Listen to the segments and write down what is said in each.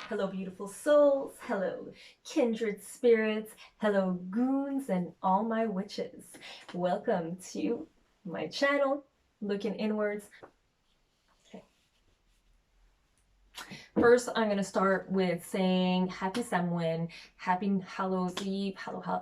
Hello, beautiful souls. Hello, kindred spirits. Hello, goons and all my witches. Welcome to my channel, Looking Inwards. Okay. First, I'm going to start with saying happy Samhain, happy Hallows Eve,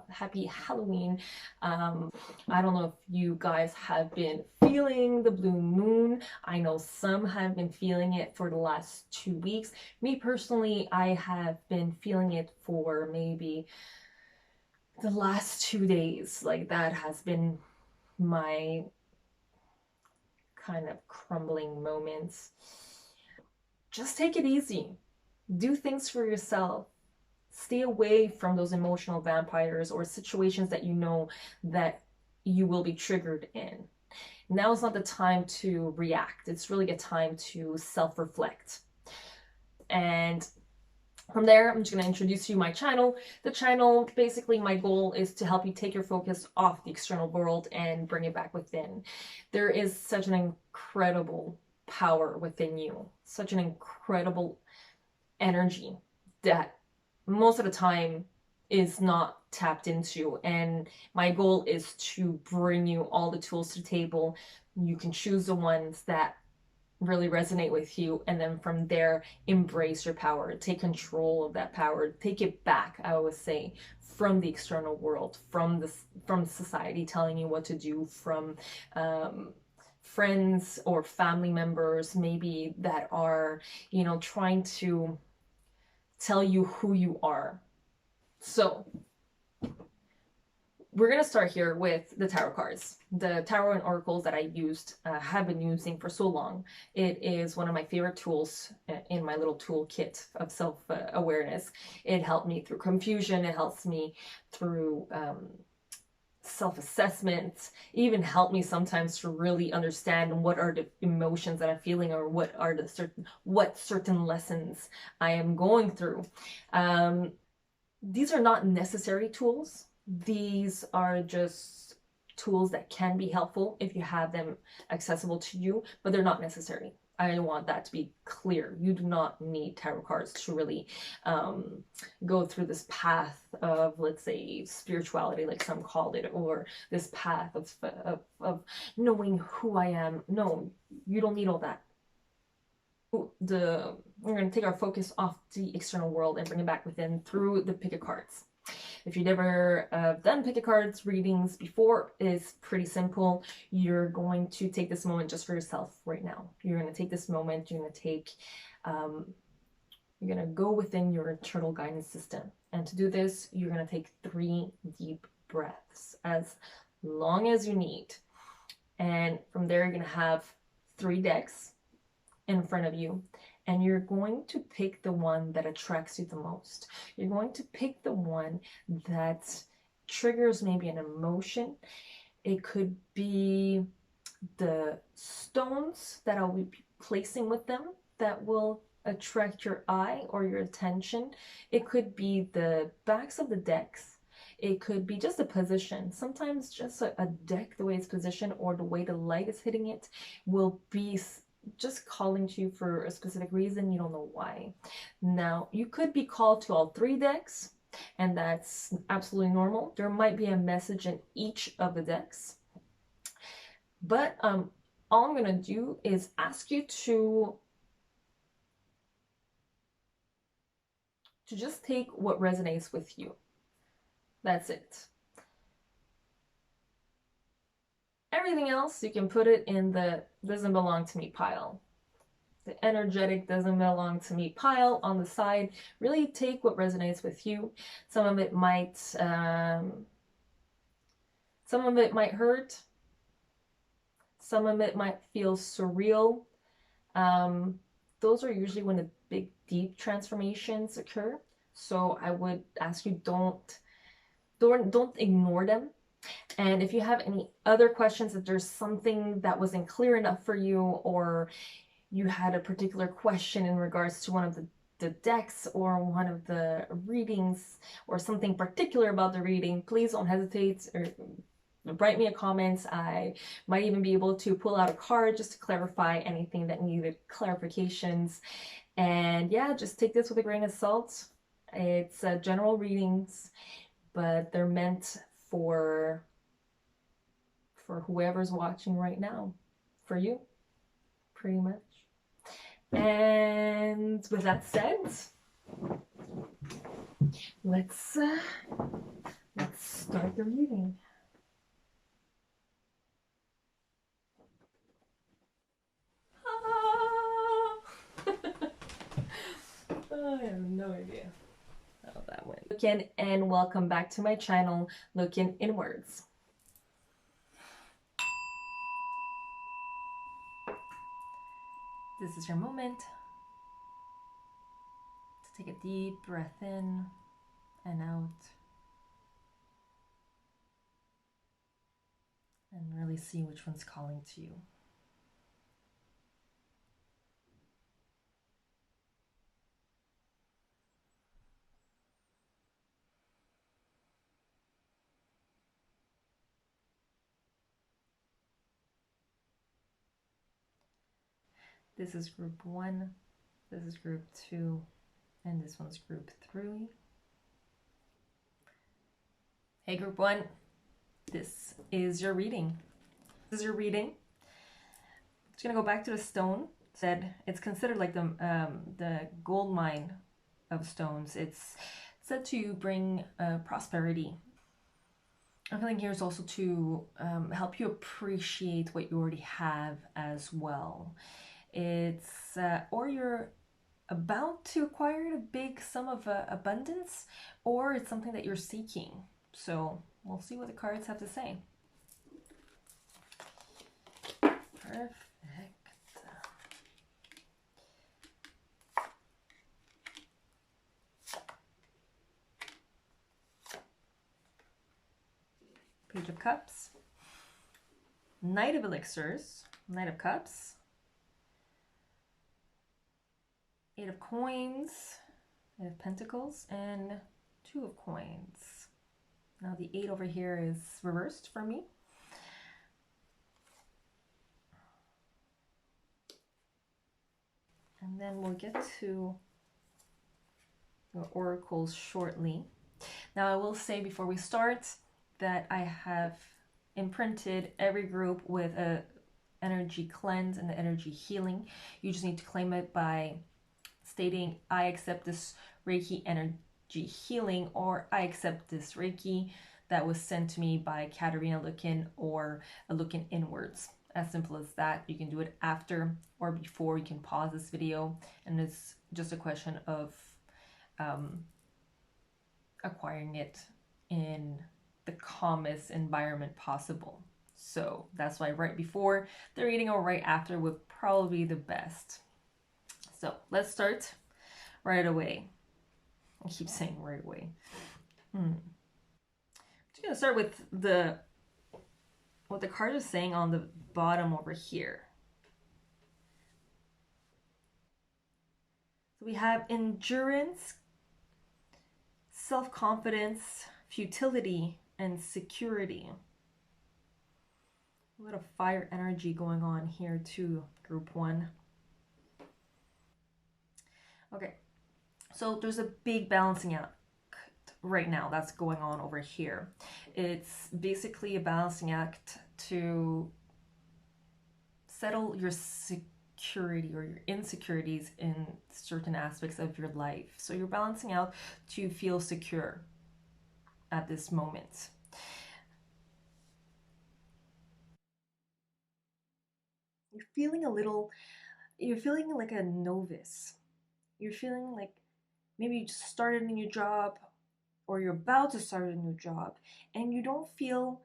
happy Halloween. I don't know if you guys have been feeling the blue moon. I know some have been feeling it for the last 2 weeks. Me personally, I have been feeling it for maybe the last 2 days. Like that has been my kind of crumbling moments. Just take it easy. Do things for yourself. Stay away from those emotional vampires or situations that you know that you will be triggered in. Now is not the time to react. It's really a time to self-reflect. And from there, I'm just going to introduce you my channel. The channel, basically my goal is to help you take your focus off the external world and bring it back within. There is such an incredible power within you, such an incredible energy that most of the time is not tapped into, and my goal is to bring you all the tools to the table. You can choose the ones that really resonate with you, and then from there embrace your power, take control of that power, take it back, I always say, from the external world, from society telling you what to do, from friends or family members maybe that are, trying to tell you who you are. So we're going to start here with the tarot cards. The tarot and oracles that I have been using for so long. It is one of my favorite tools in my little toolkit of self-awareness. It helped me through confusion. It helps me through self-assessment, even help me sometimes to really understand what are the emotions that I'm feeling, or what certain lessons I am going through. These are not necessary tools. These are just tools that can be helpful if you have them accessible to you, but they're not necessary. I want that to be clear. You do not need tarot cards to really go through this path of, let's say, spirituality, like some called it, or this path of knowing who I am. No, you don't need all that. We're going to take our focus off the external world and bring it back within through the pick of cards. If you've never done pick a cards readings before, it's pretty simple. You're going to take this moment just for yourself right now. You're going to take this moment, you're going to go within your internal guidance system. And to do this, you're going to take 3 deep breaths, as long as you need. And from there, you're going to have 3 decks in front of you. And you're going to pick the one that attracts you the most. You're going to pick the one that triggers maybe an emotion. It could be the stones that I'll be placing with them that will attract your eye or your attention. It could be the backs of the decks. It could be just a position. Sometimes just a deck, the way it's positioned or the way the light is hitting it, will be just calling to you for a specific reason. You don't know why. Now, you could be called to all 3 decks, and that's absolutely normal. There might be a message in each of the decks. But all I'm going to do is ask you to just take what resonates with you. That's it. Everything else, you can put it in the doesn't belong to me pile. The energetic doesn't belong to me pile on the side. Really take what resonates with you. Some of it might hurt. Some of it might feel surreal. Those are usually when the big, deep transformations occur. So I would ask you, don't ignore them. And if you have any other questions, if there's something that wasn't clear enough for you, or you had a particular question in regards to one of the decks or one of the readings, or something particular about the reading, please don't hesitate or write me a comment. I might even be able to pull out a card just to clarify anything that needed clarifications. And yeah, just take this with a grain of salt. It's general readings, but they're meant for whoever's watching right now, for you, pretty much. And with that said, let's start the reading. I have no idea how that went. Look in and welcome back to my channel, Looking Inwards. This is your moment to take a deep breath in and out and really see which one's calling to you. This is group 1, this is group 2, and this one's group 3. Hey group 1, this is your reading. This is your reading. Just gonna go back to the stone. Said it's considered like the gold mine of stones. It's said to bring prosperity. I'm feeling here is also to help you appreciate what you already have as well. It's or you're about to acquire a big sum of abundance, or it's something that you're seeking. So we'll see what the cards have to say. Perfect. Page of Cups, Knight of Elixirs, Knight of Cups, 8 of Coins, 8 of Pentacles, and 2 of Coins. Now the 8 over here is reversed for me. And then we'll get to the oracles shortly. Now I will say before we start that I have imprinted every group with a energy cleanse and the energy healing. You just need to claim it by stating, I accept this Reiki energy healing, or I accept this Reiki that was sent to me by Katarina Lookin or a Lookin Inwards. As simple as that. You can do it after or before. You can pause this video, and it's just a question of acquiring it in the calmest environment possible. So that's why right before the reading or right after would probably be the best. So let's start right away. I keep saying right away. I'm just gonna start with what the card is saying on the bottom over here. So we have endurance, self-confidence, futility, and security. A lot of fire energy going on here too, group 1. Okay, so there's a big balancing act right now that's going on over here. It's basically a balancing act to settle your security or your insecurities in certain aspects of your life. So you're balancing out to feel secure at this moment. You're feeling like a novice. You're feeling like maybe you just started a new job, or you're about to start a new job, and you don't feel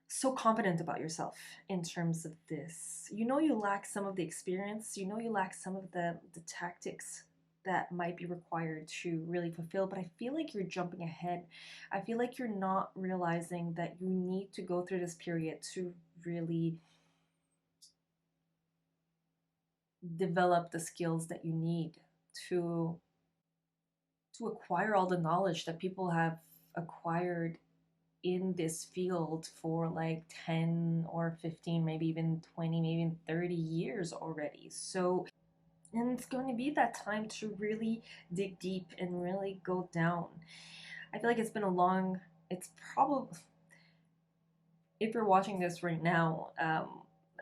so confident about yourself in terms of this. You know you lack some of the experience, you know you lack some of the tactics that might be required to really fulfill, but I feel like you're jumping ahead. I feel like you're not realizing that you need to go through this period to really develop the skills that you need to acquire all the knowledge that people have acquired in this field for like 10 or 15, maybe even 20, maybe even 30 years already. So And it's going to be that time to really dig deep and really go down. I feel like it's been a long, it's probably, if you're watching this right now,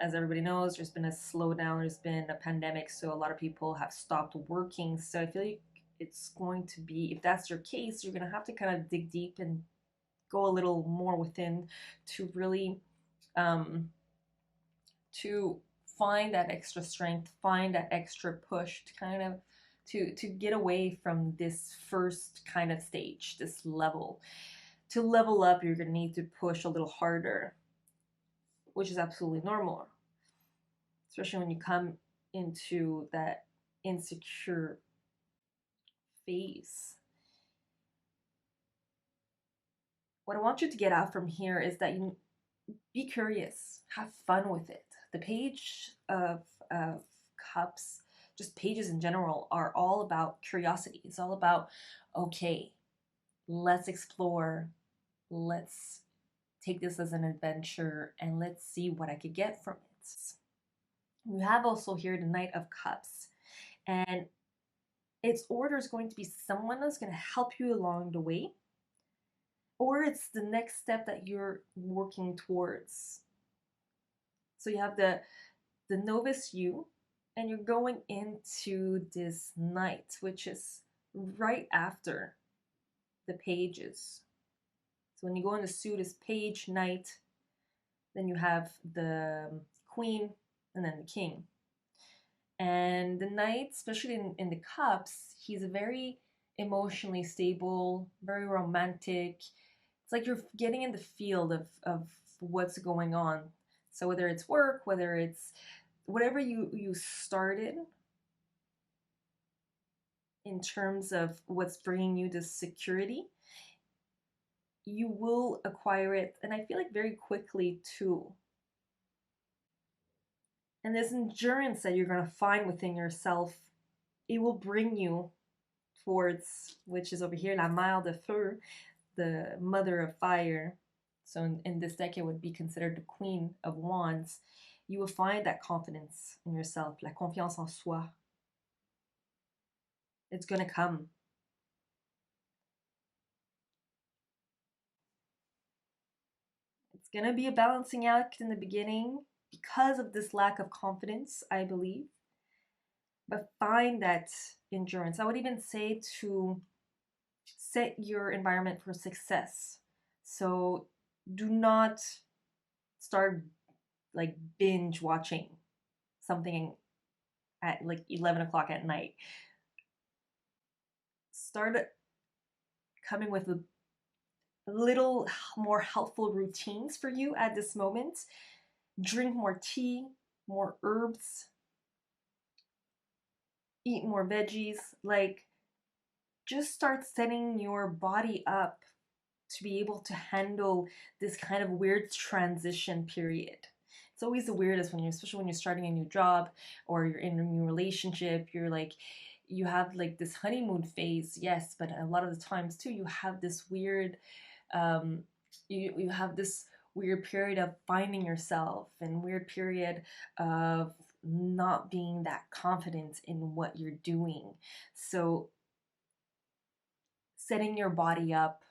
as everybody knows, there's been a slowdown, there's been a pandemic, so a lot of people have stopped working. So I feel like it's going to be, if that's your case, you're going to have to kind of dig deep and go a little more within to really to find that extra strength, find that extra push to kind of to get away from this first kind of stage, this level. To level up, you're going to need to push a little harder, which is absolutely normal, especially when you come into that insecure phase. What I want you to get out from here is that you be curious, have fun with it. The page of cups, just pages in general, are all about curiosity. It's all about, okay, let's explore, let's take this as an adventure, and let's see what I could get from it. We have also here the Knight of Cups, and its order is going to be someone that's going to help you along the way, or it's the next step that you're working towards. So you have the novice you, and you're going into this Knight, which is right after the pages. So when you go into suit is page, Knight, then you have the Queen, and then the King. And the Knight, especially in the cups, he's a very emotionally stable, very romantic. It's like you're getting in the field of what's going on. So whether it's work, whether it's whatever you started in terms of what's bringing you this security, you will acquire it, and I feel like very quickly too. And this endurance that you're going to find within yourself, it will bring you towards, which is over here, la mère de feu, the mother of fire. So in this deck, it would be considered the Queen of Wands. You will find that confidence in yourself, la confiance en soi. It's going to come. It's going to be a balancing act in the beginning because of this lack of confidence, I believe. But find that endurance. I would even say to set your environment for success. So do not start like binge watching something at like 11 o'clock at night. Start coming with a little more helpful routines for you at this moment. Drink more tea, more herbs, eat more veggies. Like, just start setting your body up to be able to handle this kind of weird transition period. It's always the weirdest when especially when you're starting a new job or you're in a new relationship, you're like, you have like this honeymoon phase, yes, but a lot of the times too, you have this weird, you have this weird period of finding yourself and weird period of not being that confident in what you're doing. So setting your body up,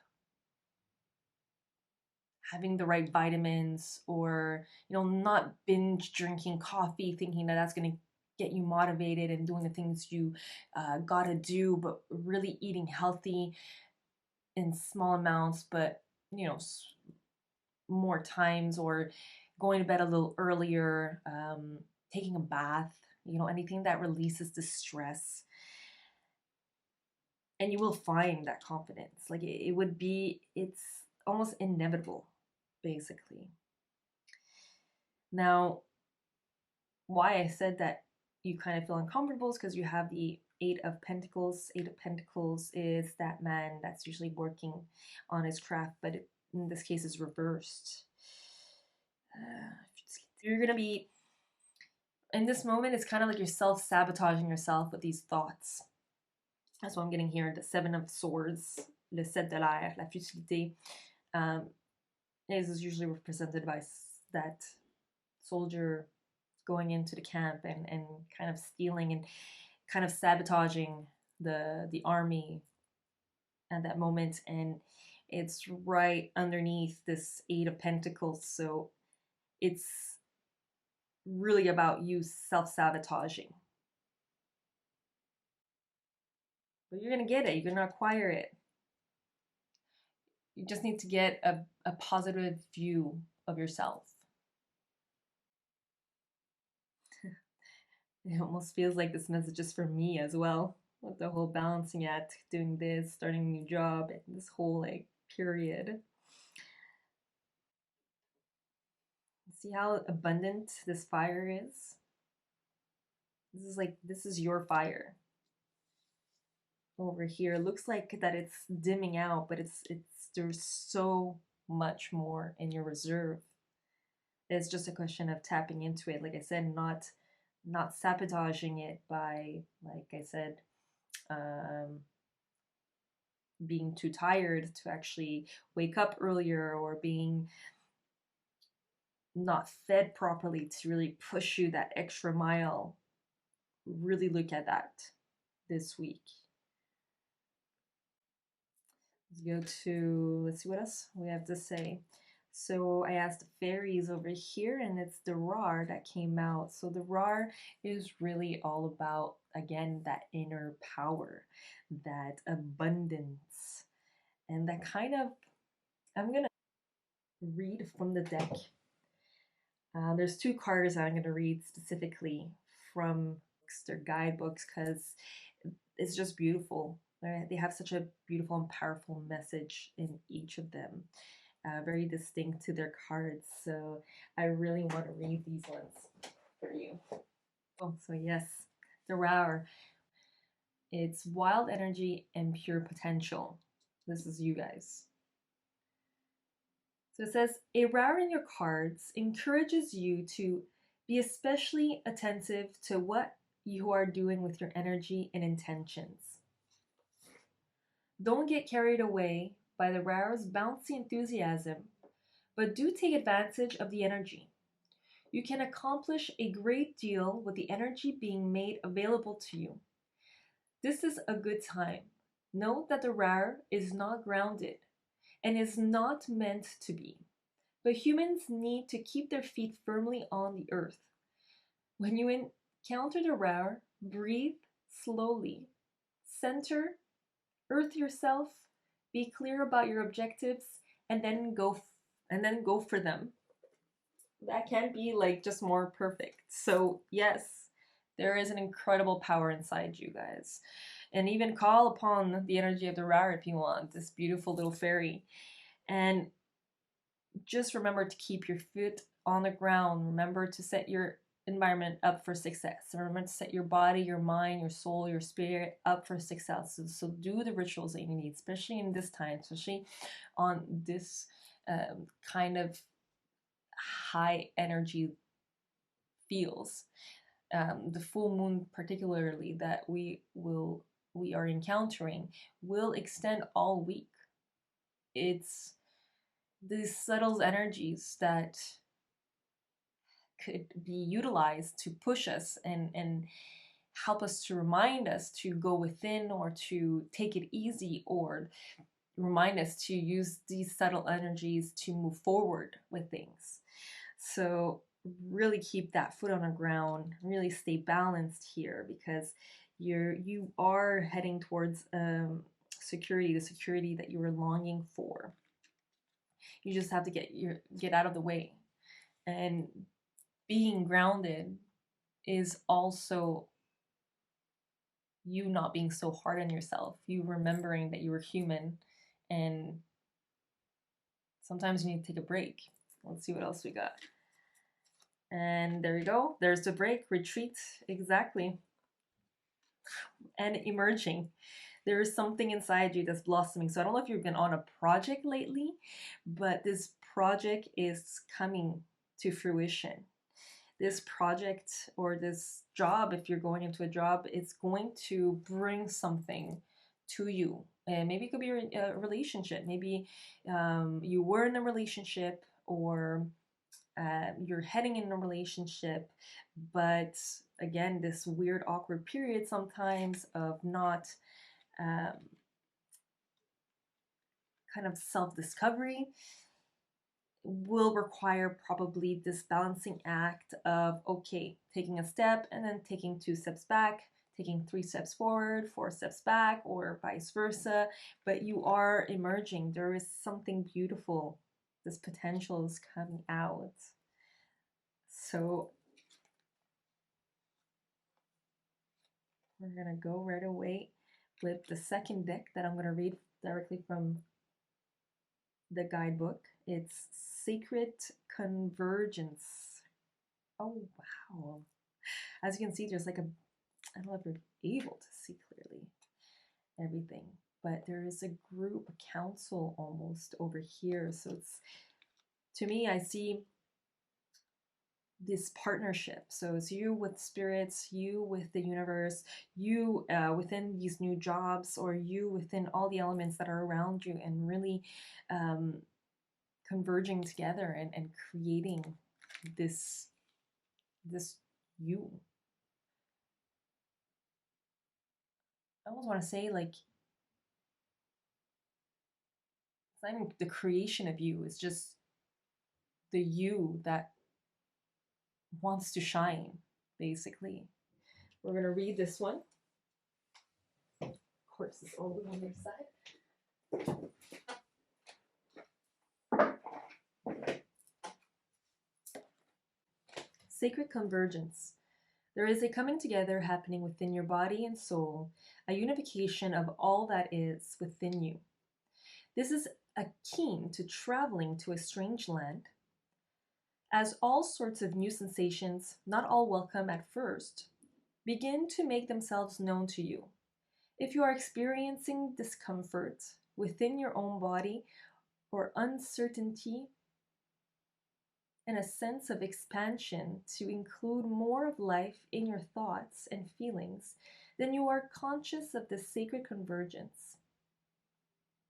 having the right vitamins, or not binge drinking coffee thinking that that's going to get you motivated and doing the things you gotta do, but really eating healthy in small amounts, but more times, or going to bed a little earlier, taking a bath, anything that releases the stress, and you will find that confidence. Like it's almost inevitable, basically. Now, why I said that you kind of feel uncomfortable is because you have the Eight of Pentacles. Eight of Pentacles is that man that's usually working on his craft, but in this case is reversed. You're going to be, in this moment, it's kind of like you're self-sabotaging yourself with these thoughts. That's what I'm getting here. The Seven of Swords, le Sept de l'air, la futilité, is usually represented by that soldier going into the camp and kind of stealing. And kind of sabotaging the army at that moment, and it's right underneath this Eight of Pentacles. So it's really about you self-sabotaging. But you're gonna get it, you're gonna acquire it. You just need to get a positive view of yourself. It almost feels like this message is for me as well, with the whole balancing act, doing this, starting a new job, and this whole like period. See how abundant this fire is? This is your fire. Over here, it looks like that it's dimming out, but it's there's so much more in your reserve. It's just a question of tapping into it. Like I said, not sabotaging it by, like I said, um, being too tired to actually wake up earlier, or being not fed properly to really push you that extra mile. Really look at that this week. Let's go to, let's see what else we have to say. So I asked the fairies over here, and it's the RAR that came out. So the RAR is really all about, again, that inner power, that abundance, and that kind of, I'm going to read from the deck. There's two cards I'm going to read specifically from their guidebooks, because it's just beautiful. Right? They have such a beautiful and powerful message in each of them. Very distinct to their cards. So I really want to read these ones for you. Oh, so yes, the Rower. It's wild energy and pure potential. This is you guys. So it says, a Rower in your cards encourages you to be especially attentive to what you are doing with your energy and intentions. Don't get carried away by the Rower's bouncy enthusiasm, but do take advantage of the energy. You can accomplish a great deal with the energy being made available to you. This is a good time. Note that the Rower is not grounded and is not meant to be, but humans need to keep their feet firmly on the earth. When you encounter the Rower, breathe slowly, center, earth yourself, be clear about your objectives, and then go for them. That can be like just more perfect. So yes, there is an incredible power inside you guys. And even call upon the energy of the Rara if you want, this beautiful little fairy. And just remember to keep your foot on the ground. Remember to set your environment up for success. Remember to set your body, your mind, your soul, your spirit up for success. So do the rituals that you need, especially in this time, especially on this kind of high energy feels. The full moon, particularly, that we are encountering, will extend all week. It's these subtle energies that could be utilized to push us and help us, to remind us to go within, or to take it easy, or remind us to use these subtle energies to move forward with things. So really keep that foot on the ground, really stay balanced here, because you are heading towards security, the security that you were longing for. You just have to get out of the way. And being grounded is also you not being so hard on yourself, you remembering that you were human, and sometimes you need to take a break. Let's see what else we got. And there you go. There's the break. Retreat. Exactly. And emerging. There is something inside you that's blossoming. So I don't know if you've been on a project lately, but this project is coming to fruition. This project, or this job, if you're going into a job, it's going to bring something to you. And maybe it could be a relationship. Maybe you were in a relationship, or you're heading in a relationship, but again, this weird, awkward period sometimes of not kind of self discovery will require probably this balancing act of, okay, taking a step and then taking 2 steps back, taking 3 steps forward, 4 steps back, or vice versa. But you are emerging. There is something beautiful. This potential is coming out. So we're going to go right away with the second deck that I'm going to read directly from the guidebook. It's Sacred Convergence. Oh, wow. As you can see, there's like a, I don't know if you're able to see clearly everything, but there is a group, a council almost over here. So it's, to me, I see this partnership. So it's you with spirits, you with the universe, you within these new jobs, or you within all the elements that are around you, and really converging together and creating this you. I almost want to say, like, it's not even the creation of you, it's just the you that wants to shine, basically. We're going to read this one. Of course, it's all the way on their side. Sacred Convergence. There is a coming together happening within your body and soul, a unification of all that is within you. This is akin to traveling to a strange land, as all sorts of new sensations, not all welcome at first, begin to make themselves known to you. If you are experiencing discomfort within your own body, or uncertainty and a sense of expansion to include more of life in your thoughts and feelings, then you are conscious of the sacred convergence.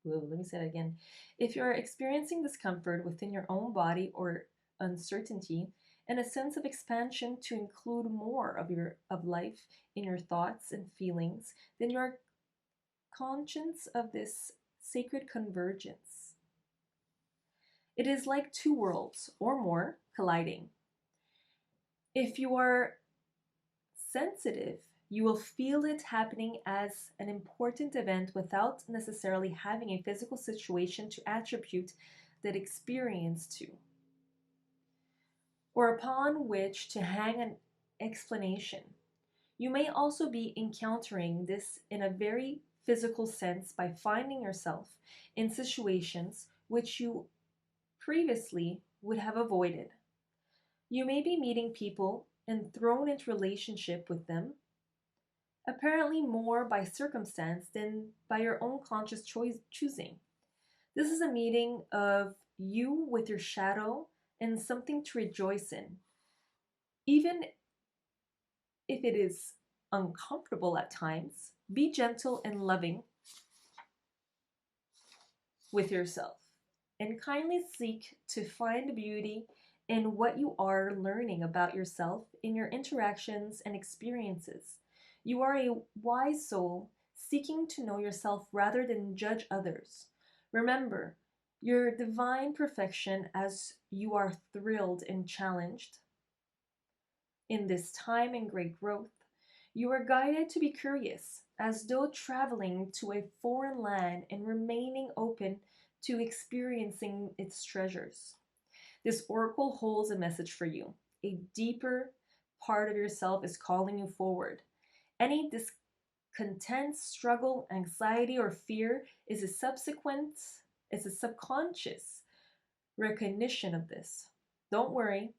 Whoa, let me say that again. If you are experiencing discomfort within your own body, or uncertainty and a sense of expansion to include more of life in your thoughts and feelings, then you are conscious of this sacred convergence. It is like 2 worlds or more colliding. If you are sensitive, you will feel it happening as an important event without necessarily having a physical situation to attribute that experience to, or upon which to hang an explanation. You may also be encountering this in a very physical sense by finding yourself in situations which you previously would have avoided. You may be meeting people and thrown into relationship with them, apparently more by circumstance than by your own conscious choosing. This is a meeting of you with your shadow and something to rejoice in, even if it is uncomfortable at times. Be gentle and loving with yourself, and kindly seek to find beauty in what you are learning about yourself in your interactions and experiences. You are a wise soul seeking to know yourself rather than judge others. Remember your divine perfection as you are thrilled and challenged in this time and great growth. You are guided to be curious, as though traveling to a foreign land, and remaining open to experiencing its treasures. This oracle holds a message for you. A deeper part of yourself is calling you forward. Any discontent, struggle, anxiety, or fear is a subconscious recognition of this. Don't worry,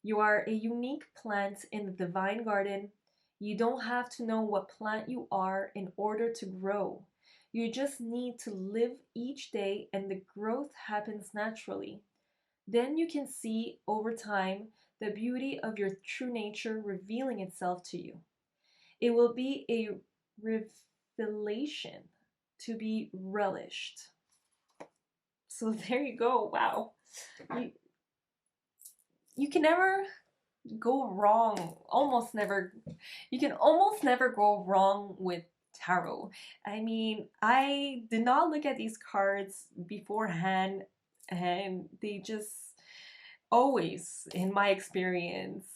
you are a unique plant in the divine garden. You don't have to know what plant you are in order to grow. You just need to live each day, and the growth happens naturally. Then you can see over time the beauty of your true nature revealing itself to you. It will be a revelation to be relished. So there you go. Wow. You, you can never go wrong. Almost never. You can almost never go wrong with tarot. I mean, I did not look at these cards beforehand, and they just always, in my experience,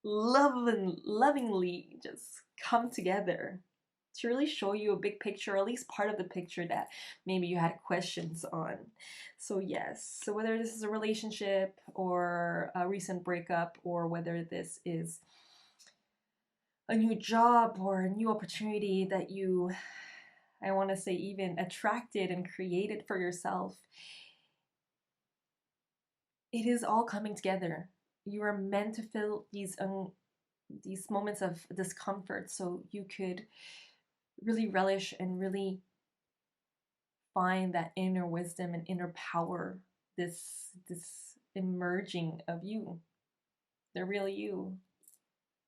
lovingly just come together to really show you a big picture, or at least part of the picture that maybe you had questions on. So yes, so whether this is a relationship or a recent breakup, or whether this is a new job or a new opportunity that you, I want to say, even attracted and created for yourself, it is all coming together. You are meant to feel these moments of discomfort so you could really relish and really find that inner wisdom and inner power, this emerging of you, the real you,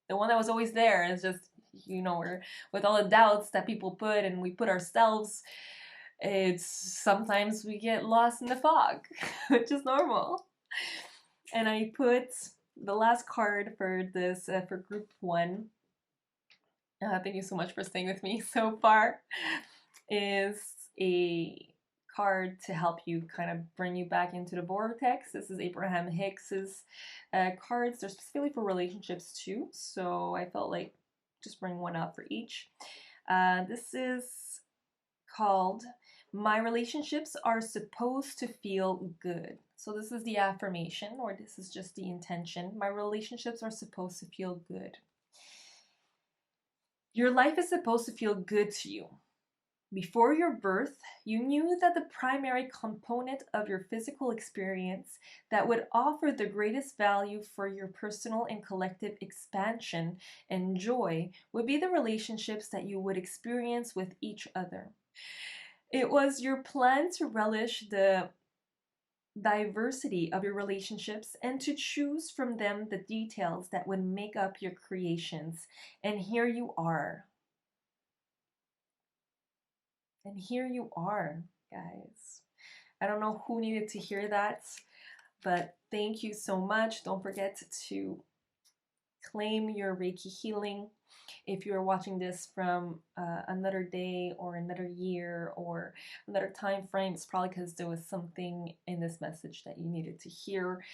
the one that was always there. It's just, you know, we're, with all the doubts that people put and we put ourselves, it's sometimes we get lost in the fog, which is normal. And I put the last card for this for group 1. Thank you so much for staying with me so far. Is a card to help you kind of bring you back into the vortex. This is Abraham Hicks's cards. They're specifically for relationships too, so I felt like just bring one up for each. This is called "My relationships are supposed to feel good." So this is the affirmation, or this is just the intention. My relationships are supposed to feel good. Your life is supposed to feel good to you. Before your birth, you knew that the primary component of your physical experience that would offer the greatest value for your personal and collective expansion and joy would be the relationships that you would experience with each other. It was your plan to relish the diversity of your relationships and to choose from them the details that would make up your creations. And here you are. And here you are, guys. I don't know who needed to hear that, but thank you so much. Don't forget to claim your Reiki healing. If you are watching this from another day or another year or another time frame, it's probably because there was something in this message that you needed to hear.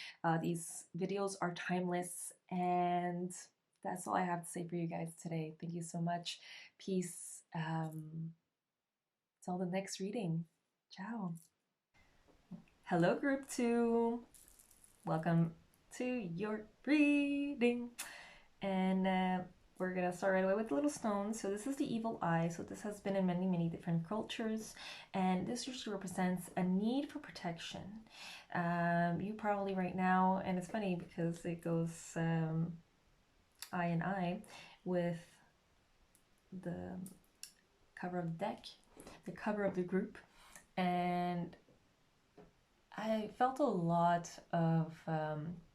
These videos are timeless, and that's all I have to say for you guys today. Thank you so much. Peace. Till the next reading. Ciao. Hello, group 2. Welcome to your reading. And we're gonna start right away with the little stone. So this is the evil eye. So this has been in many different cultures, and this usually represents a need for protection. You probably right now, and it's funny because it goes eye and eye with the cover of the deck, the cover of the group, and I felt a lot of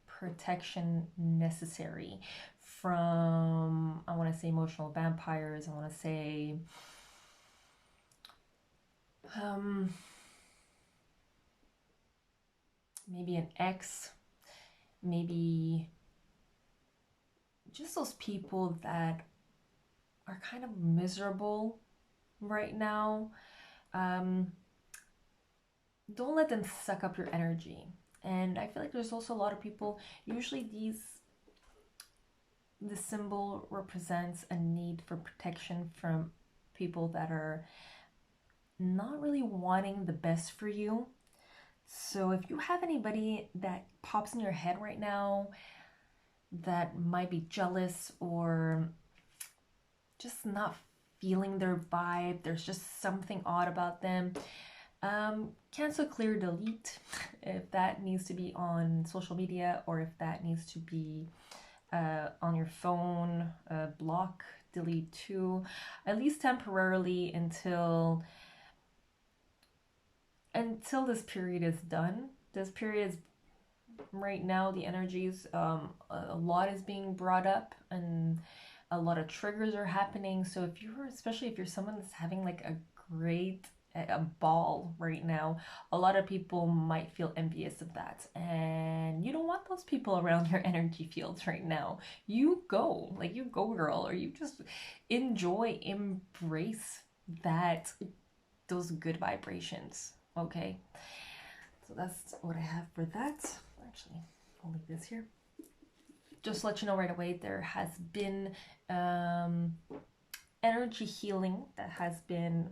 protection necessary from, I want to say, emotional vampires. I want to say maybe an ex, maybe just those people that are kind of miserable right now. Don't let them suck up your energy. And I feel like there's also a lot of people, usually the symbol represents a need for protection from people that are not really wanting the best for you. So if you have anybody that pops in your head right now that might be jealous or just not feeling their vibe, there's just something odd about them, cancel, clear, delete if that needs to be on social media, or if that needs to be on your phone, block, delete too, at least temporarily until this period is done. This period is right now, the energies, a lot is being brought up and a lot of triggers are happening. So if you're, especially if you're someone that's having like a great a ball right now, a lot of people might feel envious of that. And you don't want those people around your energy fields right now. You go, like you go girl, or you just enjoy, embrace that, those good vibrations. Okay. So that's what I have for that. Actually, I'll leave this here. Just to let you know right away, there has been energy healing that has been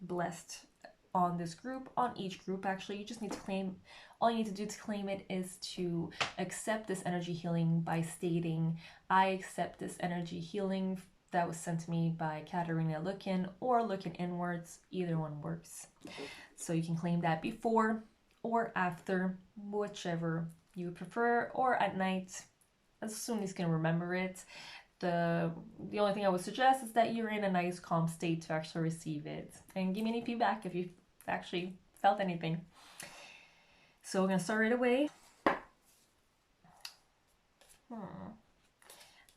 blessed on this group, on each group actually. You just need to claim, all you need to do to claim it is to accept this energy healing by stating, I accept this energy healing that was sent to me by Katarina Lookin, or Lookin Inwards, either one works. So you can claim that before or after, whichever you prefer, or at night, as soon as you can remember it. The only thing I would suggest is that you're in a nice calm state to actually receive it, and give me any feedback if you actually felt anything. So we're gonna start right away. I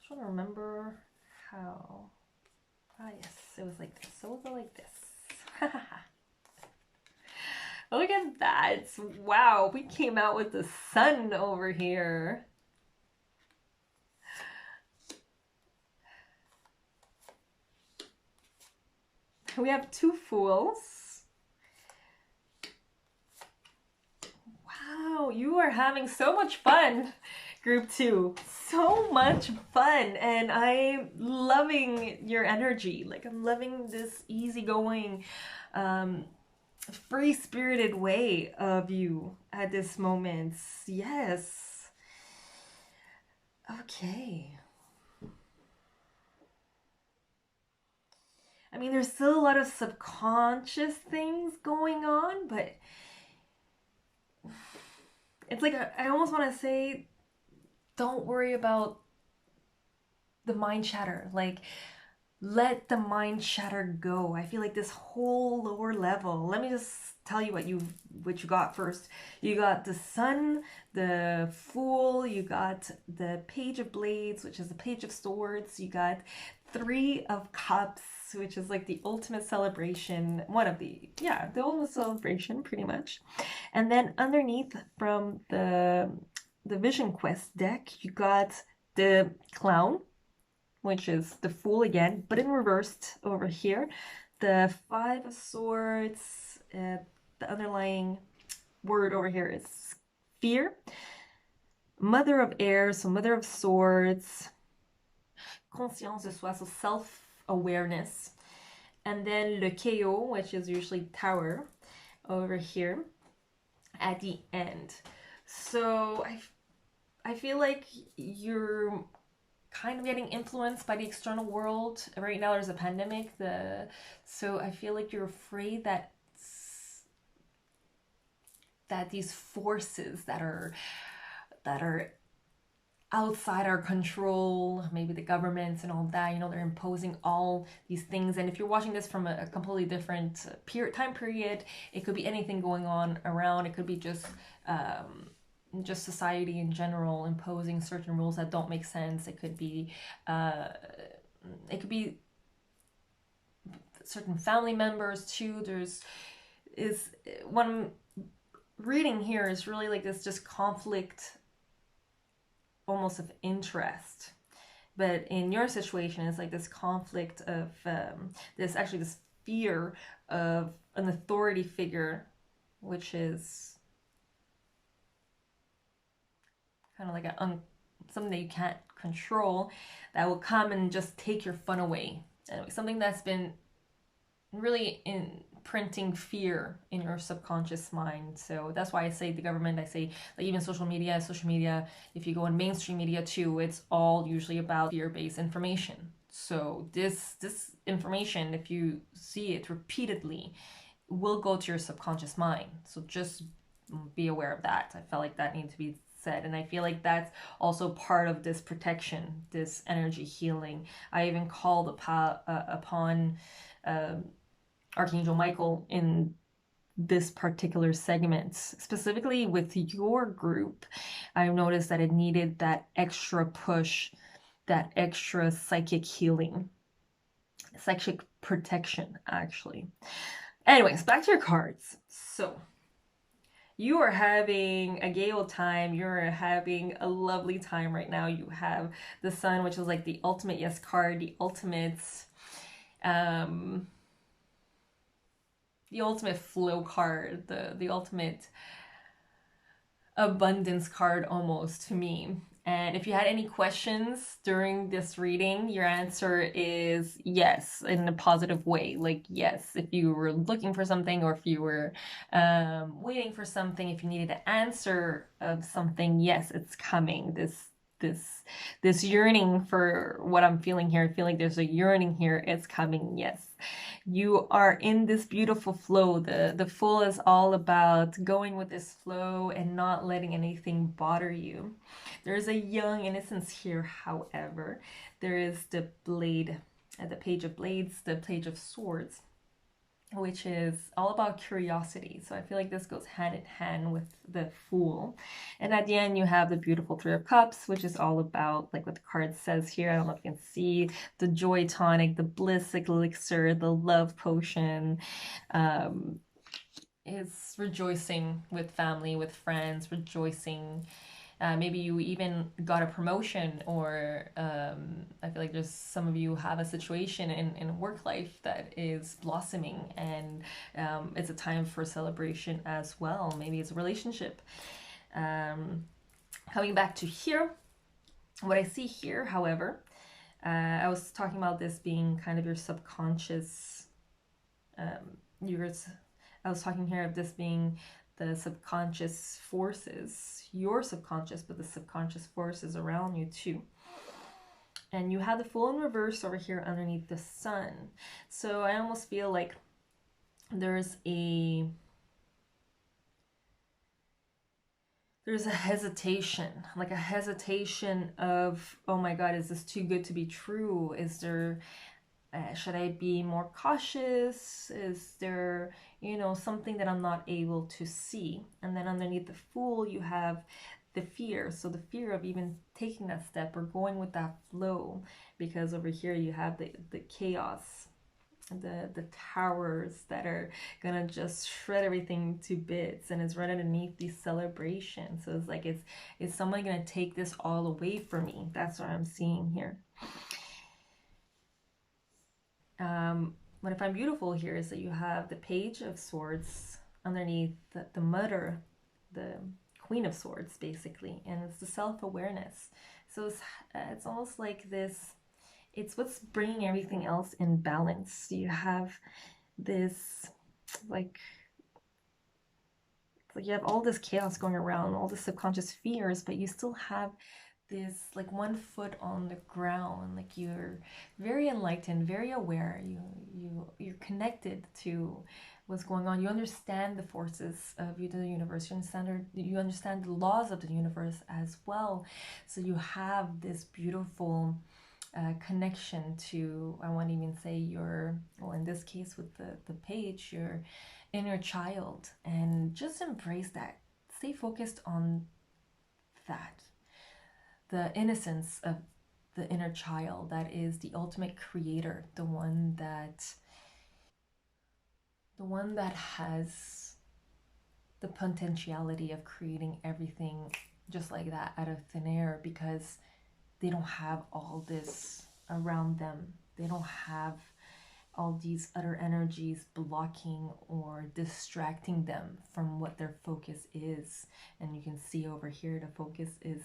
just want to remember how. Ah yes, it was like this. So we'll go like this. Look at that! Wow, we came out with the sun over here. We have two fools. Wow, you are having so much fun, group 2. So much fun, and I'm loving your energy. Like, I'm loving this easygoing, free-spirited way of you at this moment. Yes. Okay. I mean, there's still a lot of subconscious things going on, but it's like, I almost want to say, don't worry about the mind chatter. Like, let the mind chatter go. I feel like this whole lower level, let me just tell you what you got first. You got the Sun, the Fool, you got the Page of Blades, which is the Page of Swords, you got Three of Cups, which is like the ultimate celebration, the ultimate celebration, pretty much. And then underneath, from the Vision Quest deck, you got the Clown, which is the Fool again, but in reversed over here. The Five of Swords, the underlying word over here is fear. Mother of Air, so Mother of Swords. Conscience de soi, so self-awareness. And then Le Chaos, which is usually Tower, over here at the end. So I feel like you're kind of getting influenced by the external world. Right now there's a pandemic, so I feel like you're afraid that these forces that are outside our control, maybe the governments and all that, they're imposing all these things. And if you're watching this from a completely different time period, it could be anything going on around. It could be just society in general imposing certain rules that don't make sense. It could be certain family members too. What I'm reading here is really like this just conflict, almost of interest. But in your situation, it's like this conflict of this fear of an authority figure, which is kind of like something that you can't control, that will come and just take your fun away. Anyway, something that's been really imprinting fear in your subconscious mind. So that's why I say the government, I say like even social media, if you go in mainstream media too, it's all usually about fear-based information. So this information, if you see it repeatedly, will go to your subconscious mind. So just be aware of that. I felt like that needed to be said, and I feel like that's also part of this protection, this energy healing. I even called upon Archangel Michael in this particular segment, specifically with your group. I've noticed that it needed that extra push, that extra psychic healing, psychic protection, actually. Anyways, back to your cards. So you are having a gay old time. You're having a lovely time right now. You have the sun, which is like the ultimate yes card, um, the ultimate flow card, the ultimate abundance card almost to me. And if you had any questions during this reading, your answer is yes, in a positive way. Like, yes, if you were looking for something, or if you were waiting for something, if you needed an answer of something, yes, it's coming. This this yearning for what I'm feeling here, I feel like there's a yearning here, it's coming, yes. You are in this beautiful flow. The Full is all about going with this flow and not letting anything bother you. There's a young innocence here, however. There is the blade, the Page of Blades, the Page of Swords, which is all about curiosity. So I feel like this goes hand in hand with the Fool. And at the end, you have the beautiful Three of Cups, which is all about, like what the card says here. I don't know if you can see the joy tonic, the bliss elixir, the love potion. Is rejoicing with family, with friends, rejoicing. Maybe you even got a promotion, or I feel like there's some of you have a situation in work life that is blossoming, and it's a time for celebration as well. Maybe it's a relationship. Coming back to here, what I see here, however, I was talking about this being kind of your subconscious, I was talking here of this being the subconscious forces, your subconscious, but the subconscious forces around you too. And you have the Fool in reverse over here underneath the sun. So I almost feel like there's a hesitation, like a hesitation of, oh my God, is this too good to be true? Is there, should I be more cautious? Is there, something that I'm not able to see? And then underneath the Fool, you have the fear. So the fear of even taking that step or going with that flow, because over here you have the chaos, the towers that are gonna just shred everything to bits, and it's right underneath these celebrations. So it's like, is someone gonna take this all away from me? That's what I'm seeing here. What I find beautiful here is that you have the Page of Swords underneath the Mother, the Queen of Swords, basically, and it's the self-awareness. So it's almost like this, it's what's bringing everything else in balance. You have this, like, you have all this chaos going around, all the subconscious fears, but you still have this, like, one foot on the ground. Like, you're very enlightened, very aware. You're connected to what's going on. You understand the forces of the universe. You understand the laws of the universe as well. So you have this beautiful connection to, I won't even say your, well, in this case with the page, your inner child, and just embrace that. Stay focused on that, the innocence of the inner child that is the ultimate creator, the one that has the potentiality of creating everything just like that out of thin air, because they don't have all this around them. They don't have all these other energies blocking or distracting them from what their focus is. And you can see over here, the focus is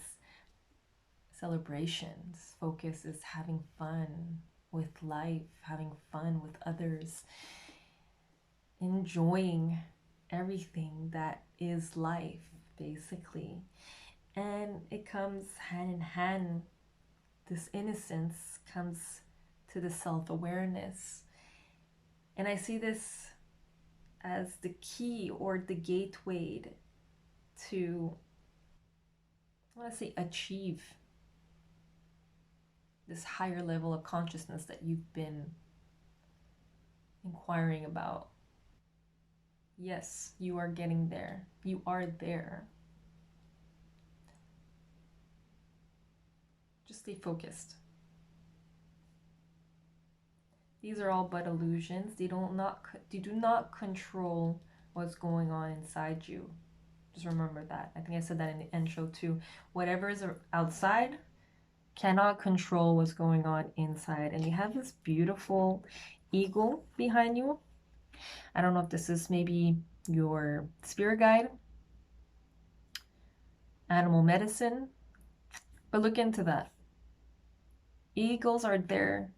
celebrations. Focus is having fun with life, having fun with others, enjoying everything that is life, basically. And it comes hand in hand. This innocence comes to the self-awareness. And I see this as the key or the gateway to, I want to say, achieve this higher level of consciousness that you've been inquiring about. Yes, you are getting there. You are there. Just stay focused. These are all but illusions. They do not control what's going on inside you. Just remember that. I think I said that in the intro too. Whatever is outside cannot control what's going on inside. And you have this beautiful eagle behind you. I don't know if this is maybe your spirit guide, animal medicine, but look into that. Eagles are there.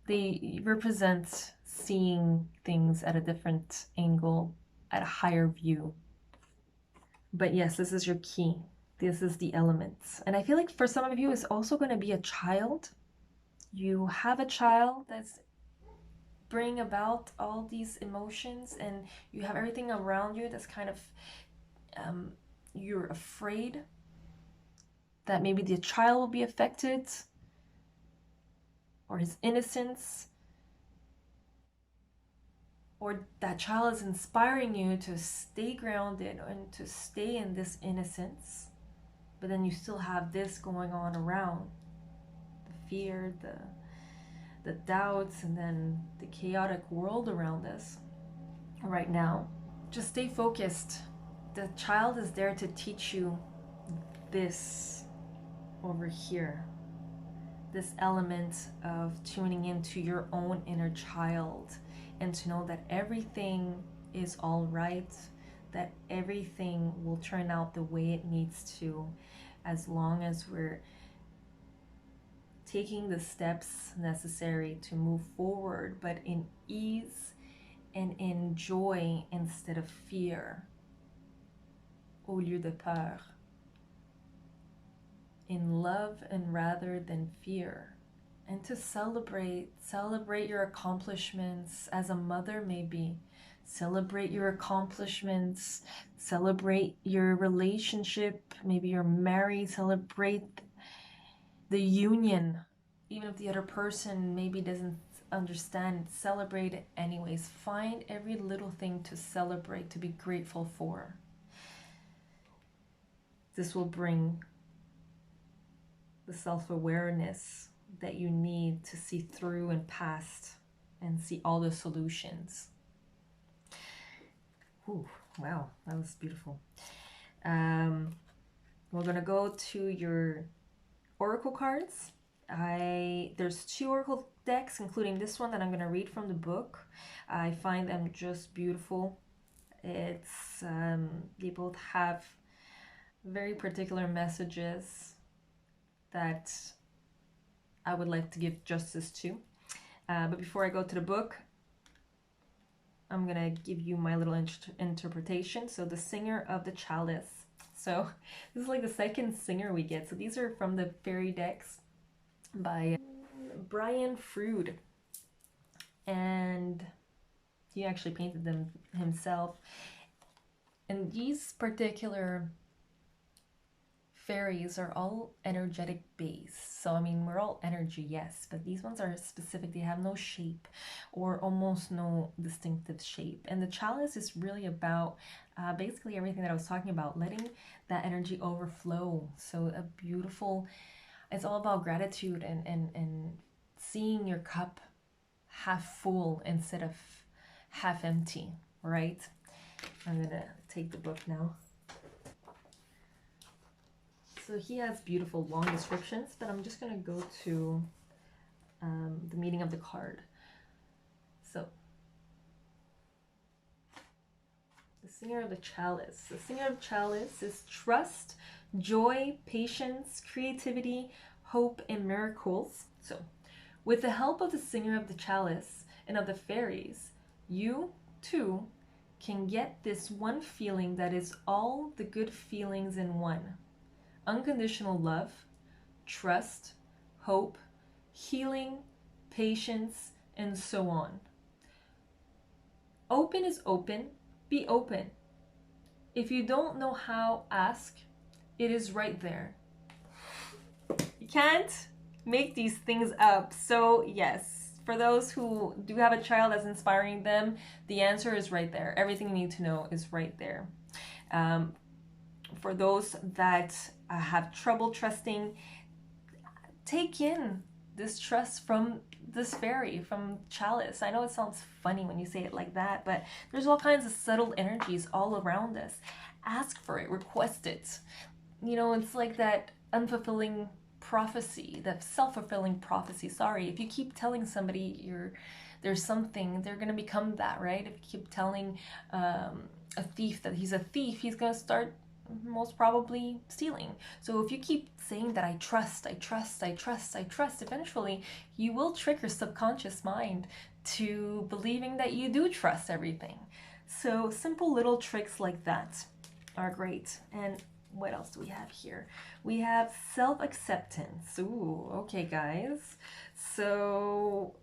They represent seeing things at a different angle, at a higher view. But yes, this is your key. This is the elements. And I feel like for some of you, it's also going to be a child. You have a child that's bringing about all these emotions, and you have everything around you that's kind of, you're afraid that maybe the child will be affected, or his innocence, or that child is inspiring you to stay grounded and to stay in this innocence. But then you still have this going on around, the fear, the doubts, and then the chaotic world around us right now. Just stay focused. The child is there to teach you this over here, this element of tuning into your own inner child, and to know that everything is all right, that everything will turn out the way it needs to, as long as we're taking the steps necessary to move forward, but in ease and in joy instead of fear, au lieu de peur. In love and rather than fear. And to celebrate your accomplishments as a mother, maybe. Celebrate your accomplishments, celebrate your relationship, maybe you're married, celebrate the union. Even if the other person maybe doesn't understand, celebrate it anyways. Find every little thing to celebrate, to be grateful for. This will bring the self-awareness that you need to see through and past and see all the solutions. Ooh, wow, that was beautiful. We're gonna go to your oracle cards. There's 2 oracle decks, including this one that I'm gonna read from the book. I find them just beautiful. It's they both have very particular messages that I would like to give justice to. But before I go to the book, I'm gonna give you my little interpretation. So the Singer of the Chalice. So this is like the second singer we get. So these are from the fairy decks by Brian Froud. And he actually painted them himself. And these particular fairies are all energetic based. So I mean, we're all energy, yes, but these ones are specific. They have no shape, or almost no distinctive shape. And the chalice is really about basically everything that I was talking about, letting that energy overflow. So a beautiful, it's all about gratitude and seeing your cup half full instead of half empty, right? I'm gonna take the book now. So he has beautiful long descriptions, but I'm just going to go to the meaning of the card. So, the Singer of the Chalice. The Singer of the Chalice is trust, joy, patience, creativity, hope, and miracles. So, with the help of the Singer of the Chalice and of the fairies, you, too, can get this one feeling that is all the good feelings in one. Unconditional love, trust, hope, healing, patience, and so on. Open is open. Be open. If you don't know how, ask. It is right there. You can't make these things up. So yes, for those who do have a child that's inspiring them, the answer is right there. Everything you need to know is right there. For those that have trouble trusting, take in distrust from this fairy, from Chalice. I know it sounds funny when you say it like that, but there's all kinds of subtle energies all around us. Ask for it, request it. You know, it's like that unfulfilling prophecy, that self-fulfilling prophecy. Sorry, if you keep telling somebody there's something, they're gonna become that, right? If you keep telling a thief that he's a thief, he's gonna start most probably stealing. So if you keep saying that I trust, eventually you will trick your subconscious mind to believing that you do trust everything. So simple little tricks like that are great. And what else do we have here? We have self-acceptance. Ooh, okay, guys. So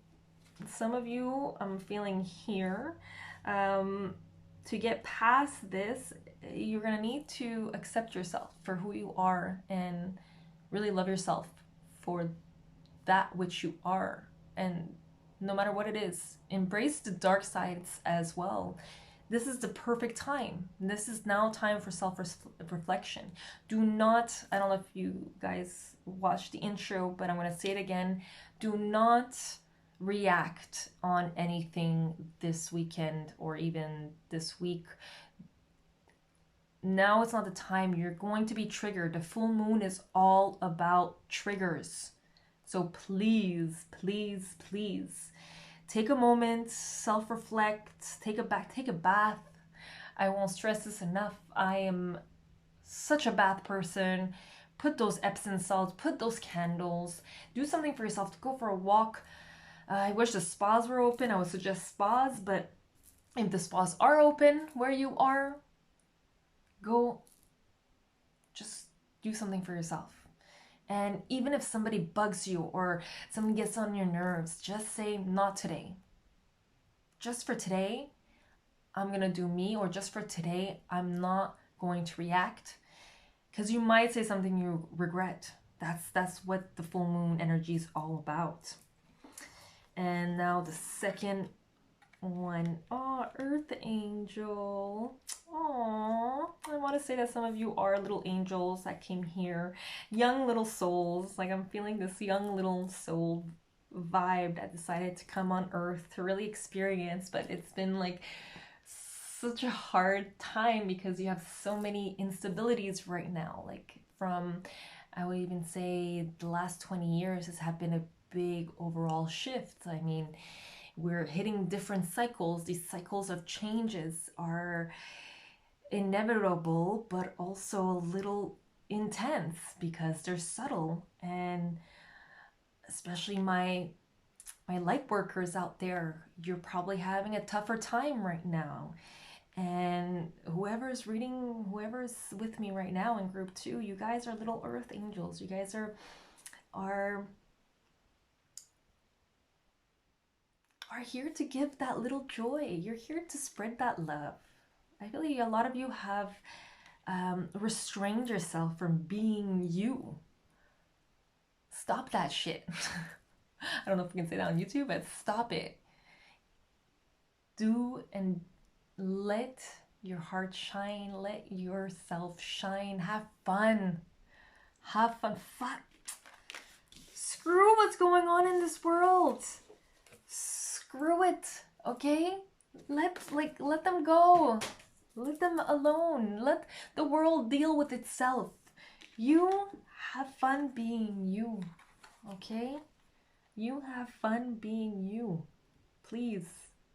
some of you, I'm feeling here, to get past this, you're going to need to accept yourself for who you are and really love yourself for that which you are. And no matter what it is, embrace the dark sides as well. This is the perfect time. This is now time for self-reflection. Do not, I don't know if you guys watched the intro, but I'm going to say it again. Do not react on anything this weekend or even this week. Now it's not the time. You're going to be triggered. The full moon is all about triggers. So please, please, please take a moment, self-reflect, take a bath. I won't stress this enough. I am such a bath person. Put those Epsom salts, put those candles, do something for yourself, to go for a walk. I wish the spas were open. I would suggest spas, but if the spas are open where you are, go just do something for yourself. And even if somebody bugs you or something gets on your nerves, just say, not today. Just for today, I'm going to do me, or just for today, I'm not going to react. Because you might say something you regret. That's what the full moon energy is all about. And now the second one. Oh, Earth Angel. Oh, I want to say that some of you are little angels that came here. Young little souls. Like, I'm feeling this young little soul vibe that decided to come on Earth to really experience. But it's been like such a hard time because you have so many instabilities right now. Like, from, I would even say, the last 20 years has been a big overall shift. I mean, we're hitting different cycles. These cycles of changes are inevitable, but also a little intense because they're subtle. And especially my light workers out there, you're probably having a tougher time right now. And whoever's with me right now in group 2, you guys are little earth angels. You guys are here to give that little joy. You're here to spread that love. I feel like a lot of you have restrained yourself from being you. Stop that shit. I don't know if we can say that on YouTube, but stop it. Do and let your heart shine. Let yourself shine. Have fun. Have fun. Screw what's going on in this world. Screw it, okay? Let them go. Let them alone. Let the world deal with itself. You have fun being you, okay? You have fun being you. Please.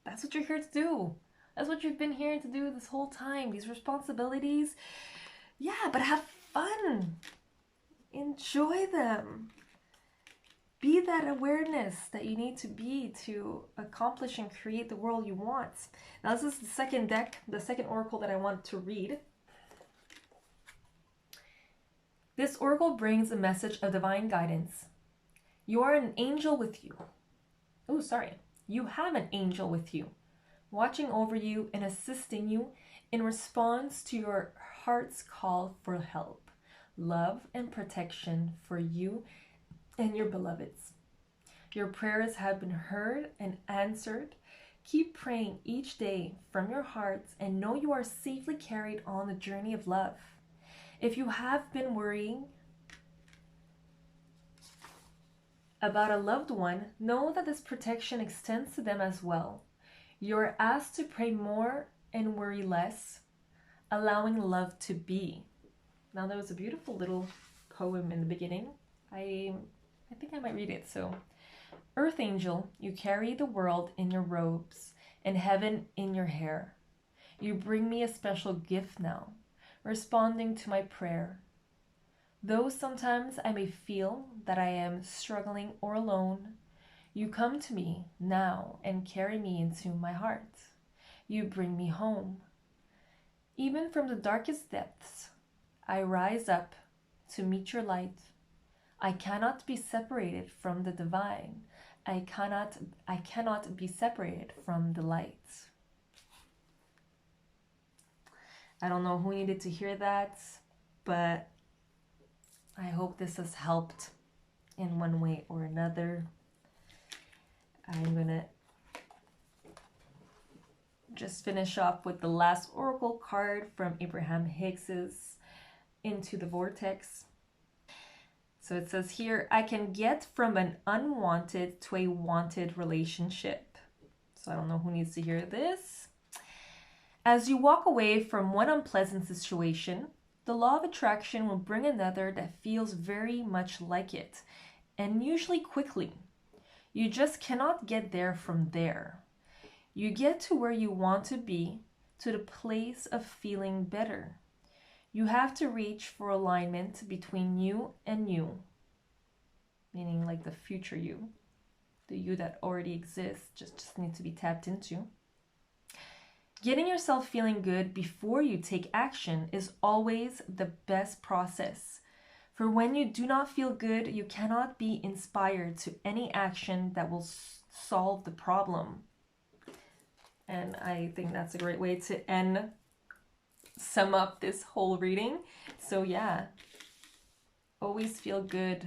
That's what you're here to do. That's what you've been here to do this whole time. These responsibilities. Yeah, but have fun. Enjoy them. Be that awareness that you need to be to accomplish and create the world you want. Now, this is the second deck, the second oracle that I want to read. This oracle brings a message of divine guidance. You are an angel with you. Oh, sorry. You have an angel with you, watching over you and assisting you in response to your heart's call for help, love, and protection for you and your beloveds. Your prayers have been heard and answered. Keep praying each day from your hearts and know you are safely carried on the journey of love. If you have been worrying, about a loved one, know that this protection extends to them as well. You're asked to pray more and worry less, allowing love to be. Now, there was a beautiful little poem in the beginning. I think I might read it. So, Earth Angel, you carry the world in your robes and heaven in your hair. You bring me a special gift now, responding to my prayer. Though sometimes I may feel that I am struggling or alone, you come to me now and carry me into my heart. You bring me home. Even from the darkest depths, I rise up to meet your light. I cannot be separated from the divine. I cannot be separated from the light. I don't know who needed to hear that, but I hope this has helped in one way or another. I'm gonna just finish off with the last oracle card from Abraham Hicks's Into the Vortex. So it says here, I can get from an unwanted to a wanted relationship. So I don't know who needs to hear this. As you walk away from one unpleasant situation, the law of attraction will bring another that feels very much like it, and usually quickly. You just cannot get there from there. You get to where you want to be, to the place of feeling better. You have to reach for alignment between you and you, meaning like the future you, the you that already exists, just needs to be tapped into. Getting yourself feeling good before you take action is always the best process. For when you do not feel good, you cannot be inspired to any action that will solve the problem. And I think that's a great way to sum up this whole reading. So yeah, always feel good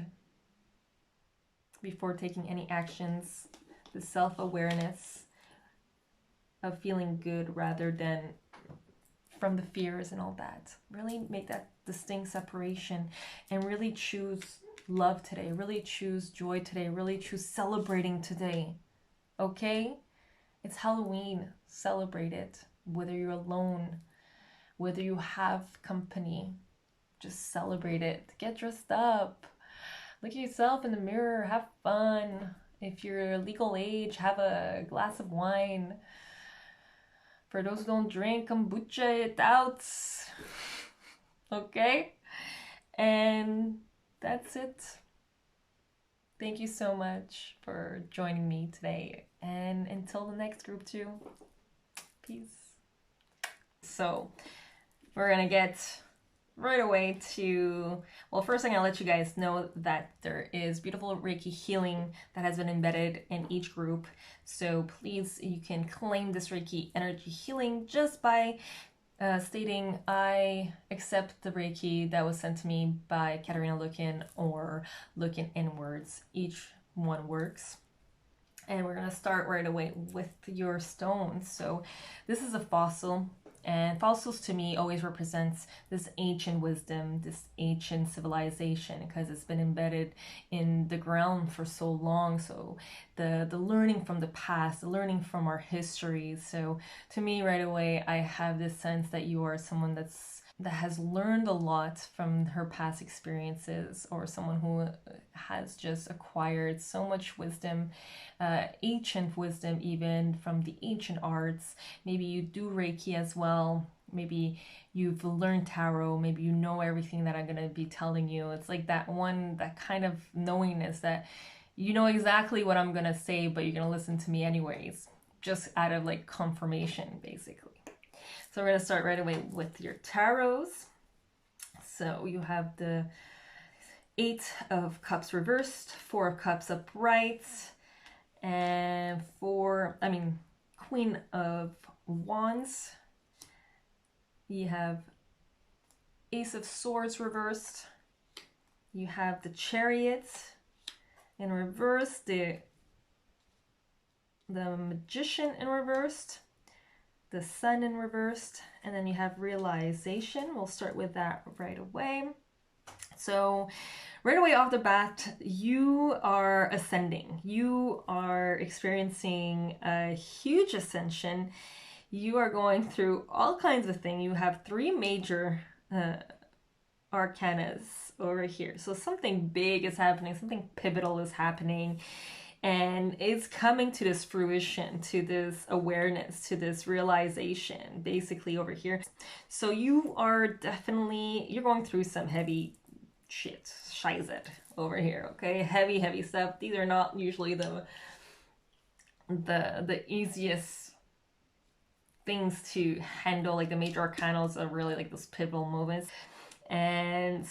before taking any actions. The self-awareness of feeling good rather than from the fears and all that. Really make that distinct separation and really choose love today. Really choose joy today. Really choose celebrating today. Okay? It's Halloween. Celebrate it. Whether you're alone, whether you have company, just celebrate it. Get dressed up. Look at yourself in the mirror. Have fun. If you're legal age, have a glass of wine. For those who don't drink, kombucha it out. Okay? And that's it. Thank you so much for joining me today. And until the next group 2, peace. So, we're gonna get right away to, well, first I'm gonna let you guys know that there is beautiful Reiki healing that has been embedded in each group. So please, you can claim this Reiki energy healing just by stating, I accept the Reiki that was sent to me by Katarina Lukin or Looking Inwards. Each one works. And we're gonna start right away with your stones. So this is a fossil. And fossils to me always represents this ancient wisdom, this ancient civilization, because it's been embedded in the ground for so long. So the learning from the past, the learning from our history. So to me right away, I have this sense that you are someone that has learned a lot from her past experiences, or someone who has just acquired so much wisdom, ancient wisdom, even from the ancient arts. Maybe you do Reiki as well. Maybe you've learned tarot. Maybe you know everything that I'm going to be telling you. It's like that kind of knowingness that you know exactly what I'm going to say, but you're going to listen to me anyways, just out of like confirmation, basically. So we're going to start right away with your tarots. So you have the 8 of Cups reversed, 4 of Cups upright, and Queen of Wands. You have Ace of Swords reversed. You have the Chariot in reverse, the Magician in reversed, the Sun in reversed, and then you have Realization. We'll start with that right away. So right away off the bat, you are ascending. You are experiencing a huge ascension. You are going through all kinds of things. You have three major arcanas over here. So something big is happening, something pivotal is happening, and it's coming to this fruition, to this awareness, to this realization, basically over here. So you are definitely, you're going through some heavy shit, scheiße over here, okay? Heavy stuff. These are not usually the easiest things to handle. Like the major arcanas are really like those pivotal moments. And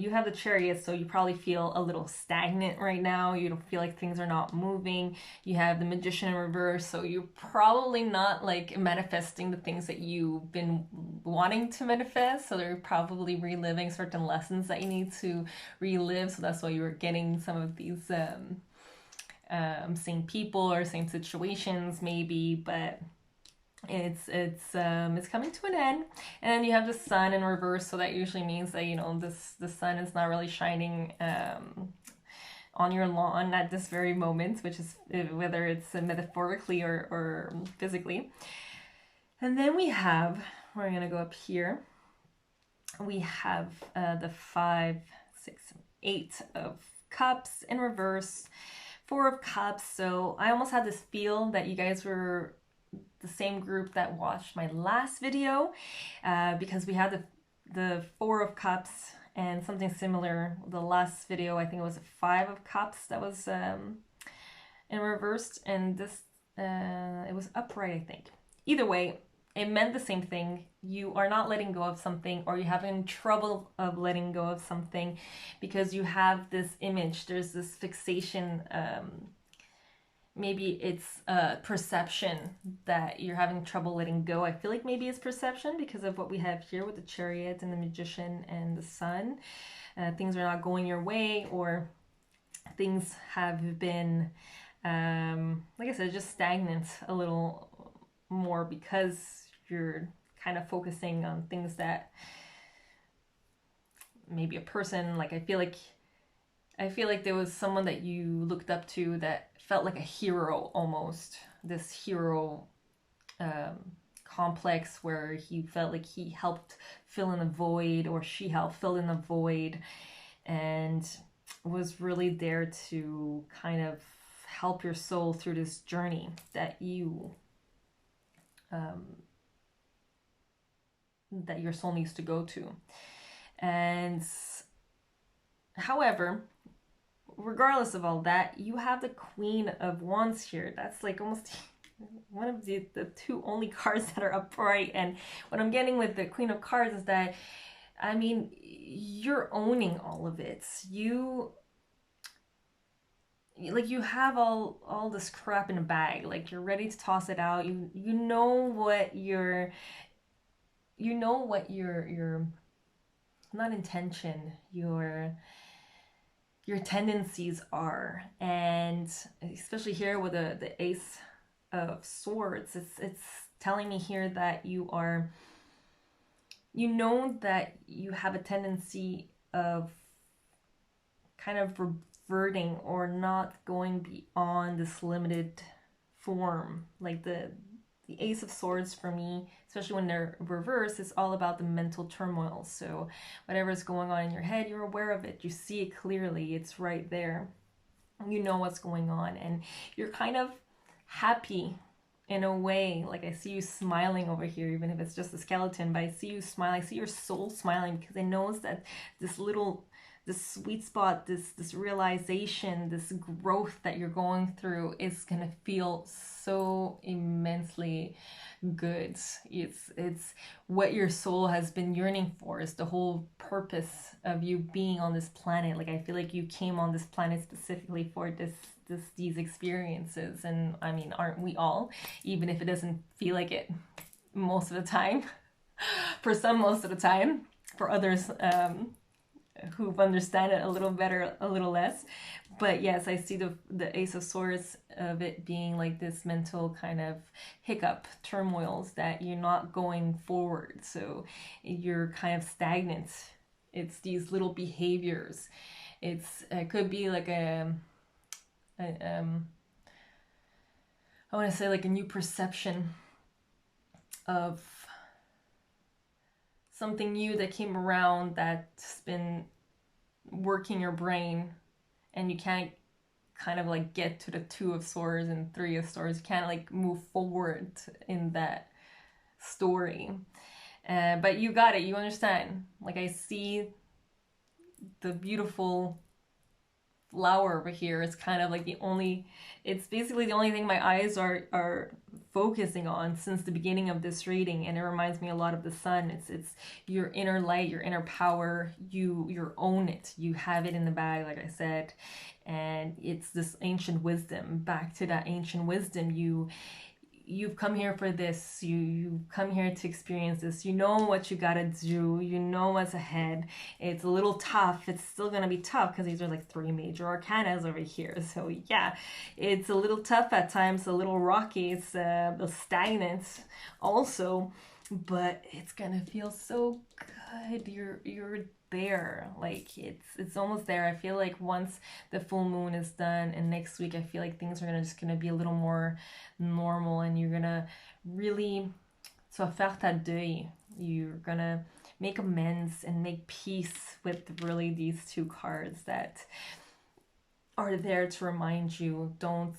you have the Chariot, so you probably feel a little stagnant right now. You don't feel like things are not moving. You have the Magician in reverse, so you're probably not like manifesting the things that you've been wanting to manifest. So they're probably reliving certain lessons that you need to relive. So that's why you were getting some of these same people or same situations maybe, but it's coming to an end. And then you have the Sun in reverse, so that usually means that, you know, the sun is not really shining on your lawn at this very moment, which is whether it's metaphorically or physically. And then we're gonna go up here, we have the 5, 6, 8 of Cups in reverse, 4 of Cups. So I almost had this feel that you guys were the same group that watched my last video, because we had the 4 of Cups and something similar. The last video, I think it was a 5 of Cups that was in reversed, and this it was upright, I think. Either way, it meant the same thing. You are not letting go of something, or you're having trouble of letting go of something because you have this image. There's this fixation. Maybe it's perception that you're having trouble letting go. I feel like maybe it's perception because of what we have here with the Chariot and the Magician and the Sun. Things are not going your way, or things have been, like I said, just stagnant a little more because you're kind of focusing on things that maybe a person, like I feel like there was someone that you looked up to that felt like a hero almost. This hero complex where he felt like he helped fill in the void, or she helped fill in the void, and was really there to kind of help your soul through this journey that that your soul needs to go to. And however, regardless of all that, you have the Queen of Wands here. That's like almost one of the two only cards that are upright. And what I'm getting with the Queen of Cards is that, I mean, you're owning all of it. You have all this crap in a bag. Like, you're ready to toss it out. You know what your not intention, your tendencies are. And especially here with the Ace of Swords, it's telling me here that you know that you have a tendency of kind of reverting or not going beyond this limited form. Like the Ace of Swords for me, especially when they're reversed, is all about the mental turmoil. So whatever's going on in your head, you're aware of it. You see it clearly. It's right there. You know what's going on, and you're kind of happy in a way. Like, I see you smiling over here, even if it's just a skeleton, but I see you smiling. I see your soul smiling because it knows that this sweet spot, this realization, this growth that you're going through is gonna feel so immensely good. It's what your soul has been yearning for. Is the whole purpose of you being on this planet. Like, I feel like you came on this planet specifically for these experiences. And I mean, aren't we all? Even if it doesn't feel like it most of the time. For some, most of the time. For others, who understand it a little better, a little less. But yes, I see the Ace of Swords of it being like this mental kind of hiccup, turmoils, that you're not going forward. So you're kind of stagnant. It's these little behaviors. It could be like a I want to say like a new perception of something new that came around that's been working your brain, and you can't kind of like get to the Two of Swords and Three of Swords. You can't like move forward in that story. But you got it. You understand. Like I see the beautiful flower over here. It's kind of like it's basically the only thing my eyes are focusing on since the beginning of this reading, and it reminds me a lot of the sun. It's your inner light, your inner power. You own it. You have it in the bag, like I said, and it's this ancient wisdom. Back to that ancient wisdom. You've come here for this. You've come here to experience this. You know what you gotta do. You know what's ahead. It's a little tough. It's still gonna be tough because these are like three major arcanas over here. So yeah, it's a little tough at times, a little rocky. It's stagnant also, but it's gonna feel so good. You're there. Like it's almost there. I feel like once the full moon is done and next week, I feel like things are just gonna be a little more normal, and you're gonna really faire ta deuil. You're gonna make amends and make peace with really these two cards that are there to remind you, don't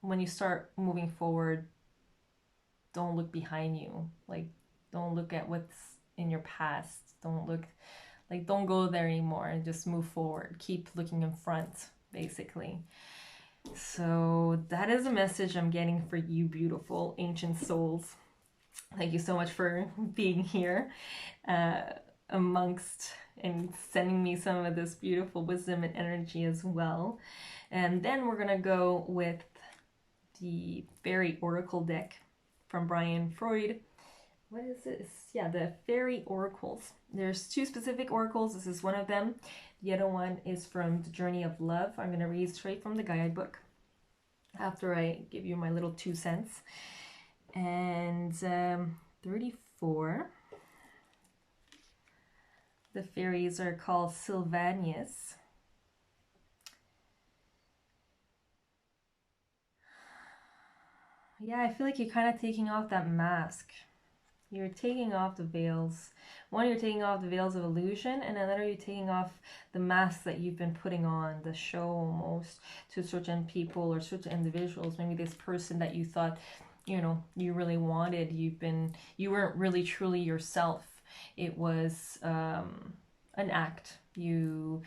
when you start moving forward, don't look behind you. Like don't look at what's in your past. Don't go there anymore, and just move forward. Keep looking in front, basically. So that is a message I'm getting for you, beautiful ancient souls. Thank you so much for being here amongst and sending me some of this beautiful wisdom and energy as well. And then we're gonna go with the Fairy Oracle deck from Brian Freud. What is this? Yeah, the Fairy Oracles. There's two specific oracles. This is one of them. The other one is from The Journey of Love. I'm going to read straight from the guidebook after I give you my little 2 cents. And 34. The fairies are called Sylvanius. Yeah, I feel like you're kind of taking off that mask. You're taking off the veils. One, you're taking off the veils of illusion, and another, you're taking off the masks that you've been putting on, the show almost, to certain people or certain individuals. Maybe this person that you thought, you really wanted, you weren't really truly yourself. It was an act. You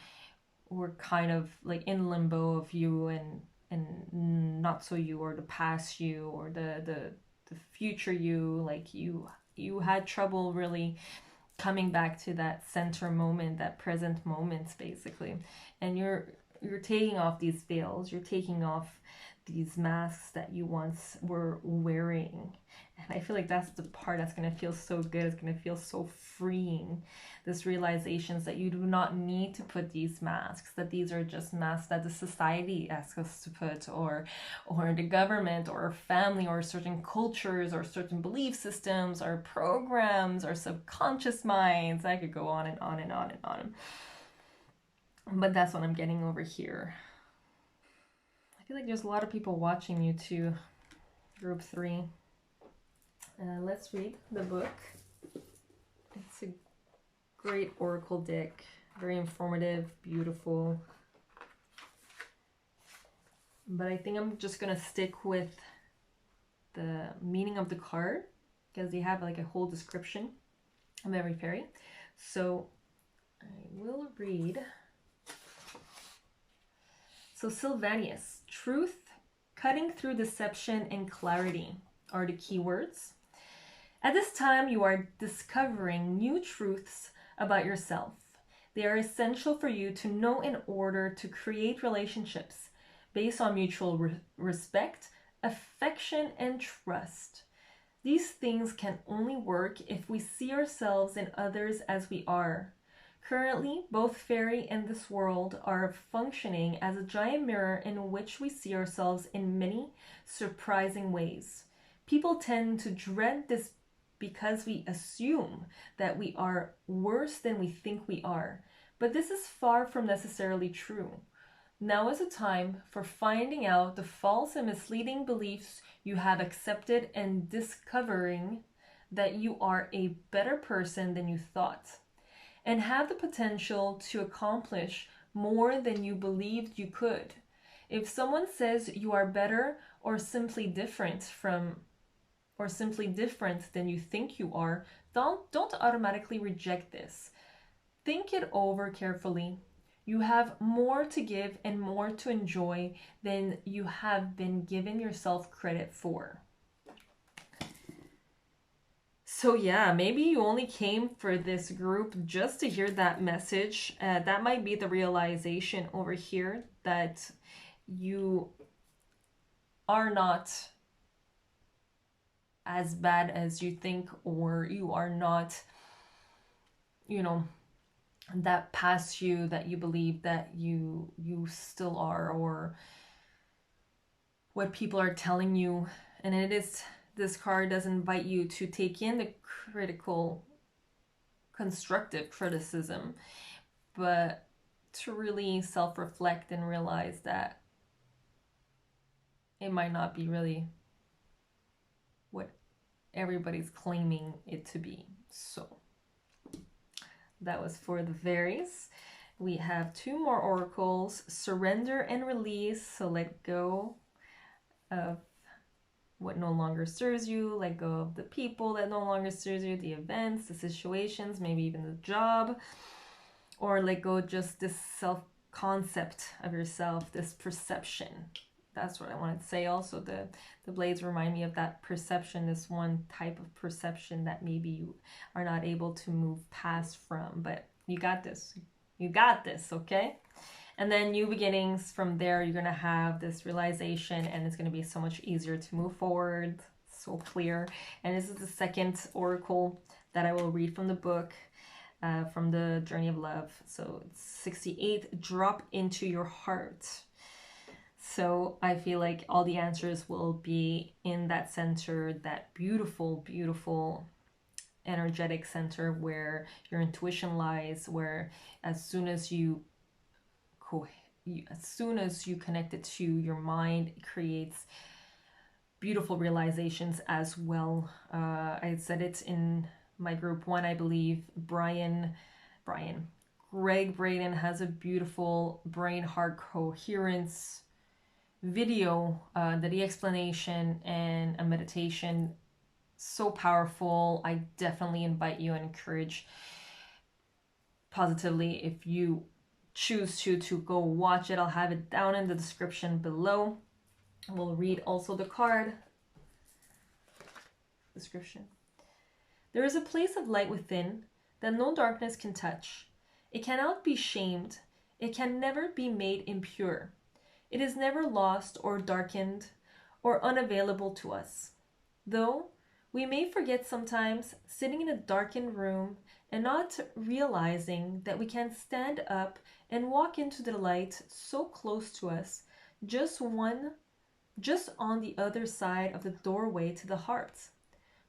were kind of like in limbo of you and not so you, or the past you, or the future you. Like you had trouble really coming back to that center moment, that present moment, basically. And you're taking off these veils, you're taking off these masks that you once were wearing. And I feel like that's the part that's going to feel so good. It's going to feel so freeing. This realization that you do not need to put these masks, that these are just masks that the society asks us to put, or the government, or family, or certain cultures, or certain belief systems, or programs, or subconscious minds. I could go on and on and on and on. But that's what I'm getting over here. I feel like there's a lot of people watching you too, group 3. Let's read the book. It's a great oracle deck, very informative, beautiful. But I think I'm just gonna stick with the meaning of the card, because they have like a whole description of every fairy. So I will read. So Sylvanius, truth, cutting through deception and clarity are the keywords. At this time, you are discovering new truths about yourself. They are essential for you to know in order to create relationships based on mutual respect, affection, and trust. These things can only work if we see ourselves and others as we are. Currently, both fairy and this world are functioning as a giant mirror in which we see ourselves in many surprising ways. People tend to dread this because we assume that we are worse than we think we are. But this is far from necessarily true. Now is a time for finding out the false and misleading beliefs you have accepted and discovering that you are a better person than you thought and have the potential to accomplish more than you believed you could. If someone says you are better or simply different than you think you are, don't automatically reject this. Think it over carefully. You have more to give and more to enjoy than you have been giving yourself credit for. So yeah, maybe you only came for this group just to hear that message. That might be the realization over here, that you are not as bad as you think, or you are not, that past you that you believe that you still are, or what people are telling you. And this card does invite you to take in the critical, constructive criticism, but to really self-reflect and realize that it might not be really what everybody's claiming it to be. So that was for the Varies. We have 2 more oracles: surrender and release. So let go of what no longer serves you, let go of the people that no longer serves you, the events, the situations, maybe even the job, or let go just this self-concept of yourself, this perception. That's what I wanted to say. Also, the blades remind me of that perception, this one type of perception that maybe you are not able to move past from, but you got this. You got this, okay? And then new beginnings. From there, you're going to have this realization, and it's going to be so much easier to move forward. So clear. And this is the second oracle that I will read from the book, from the Journey of Love. So it's 68, drop into your heart. So I feel like all the answers will be in that center, that beautiful, beautiful energetic center where your intuition lies, where as soon as you connect it to your mind, it creates beautiful realizations as well. I said it in my group 1, I believe. Greg Braden has a beautiful brain heart coherence video, the explanation and a meditation. So powerful. I definitely invite you and encourage positively, if you choose to go watch it. I'll have it down in the description below. We'll read also the card description. There is a place of light within that no darkness can touch. It cannot be shamed. It can never be made impure. It is never lost or darkened or unavailable to us. Though we may forget sometimes, sitting in a darkened room and not realizing that we can stand up and walk into the light so close to us, just on the other side of the doorway to the heart.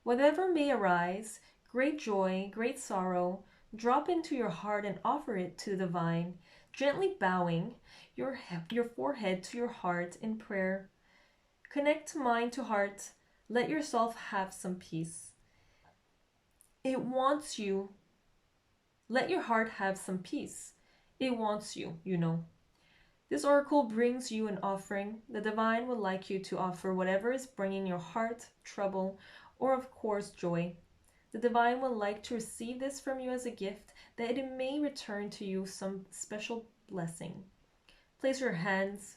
Whatever may arise, great joy, great sorrow, drop into your heart and offer it to the divine, gently bowing your forehead to your heart in prayer. Connect mind to heart. Let yourself have some peace. It wants you. Let your heart have some peace. It wants you, This oracle brings you an offering. The divine would like you to offer whatever is bringing your heart trouble, or of course joy. The divine would like to receive this from you as a gift, that it may return to you some special blessing. Place your hands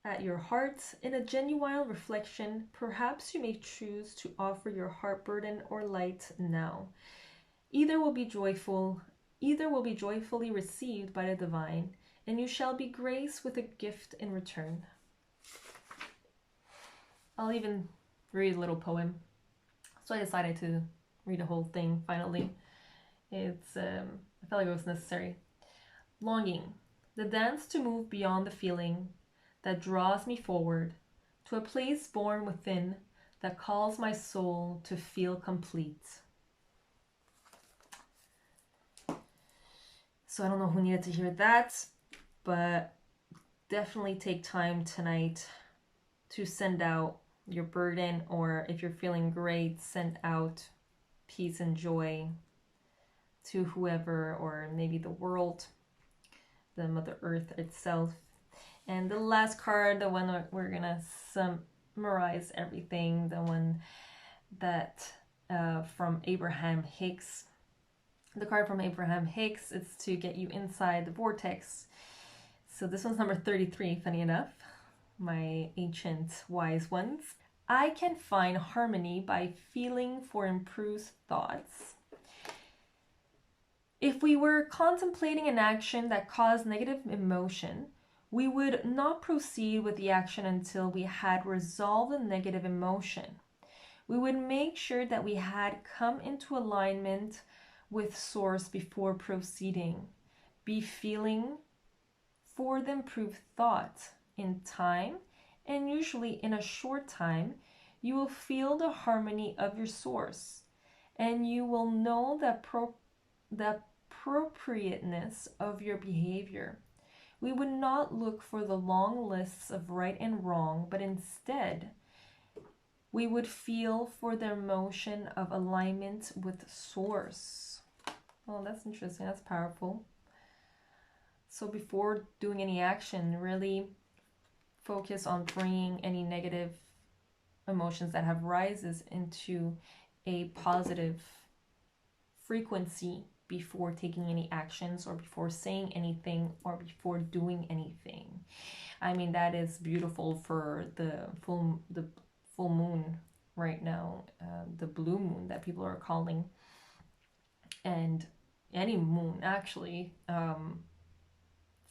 at your heart in a genuine reflection. Perhaps you may choose to offer your heart burden or light now. Either will be joyfully received by the divine, and you shall be graced with a gift in return. I'll even read a little poem. So I decided to read the whole thing finally. I felt like it was necessary. Longing, the dance to move beyond the feeling that draws me forward to a place born within that calls my soul to feel complete. So I don't know who needed to hear that, but definitely take time tonight to send out your burden, or if you're feeling great, send out peace and joy to whoever, or maybe the world, the Mother Earth itself. And the last card, the one we're gonna summarize everything, the one that from Abraham Hicks. The card from Abraham Hicks is to get you inside the vortex. So this one's number 33, funny enough, my ancient wise ones. I can find harmony by feeling for improved thoughts. If we were contemplating an action that caused negative emotion, we would not proceed with the action until we had resolved the negative emotion. We would make sure that we had come into alignment with Source before proceeding. Be feeling for the improved thought. In time, and usually in a short time, you will feel the harmony of your Source, and you will know the appropriateness of your behavior. We would not look for the long lists of right and wrong, but instead, we would feel for the emotion of alignment with Source. Oh, that's interesting. That's powerful. So before doing any action, really focus on bringing any negative emotions that have rises into a positive frequency before taking any actions, or before saying anything, or before doing anything. I mean, that is beautiful for the full moon right now, the blue moon that people are calling, and any moon actually,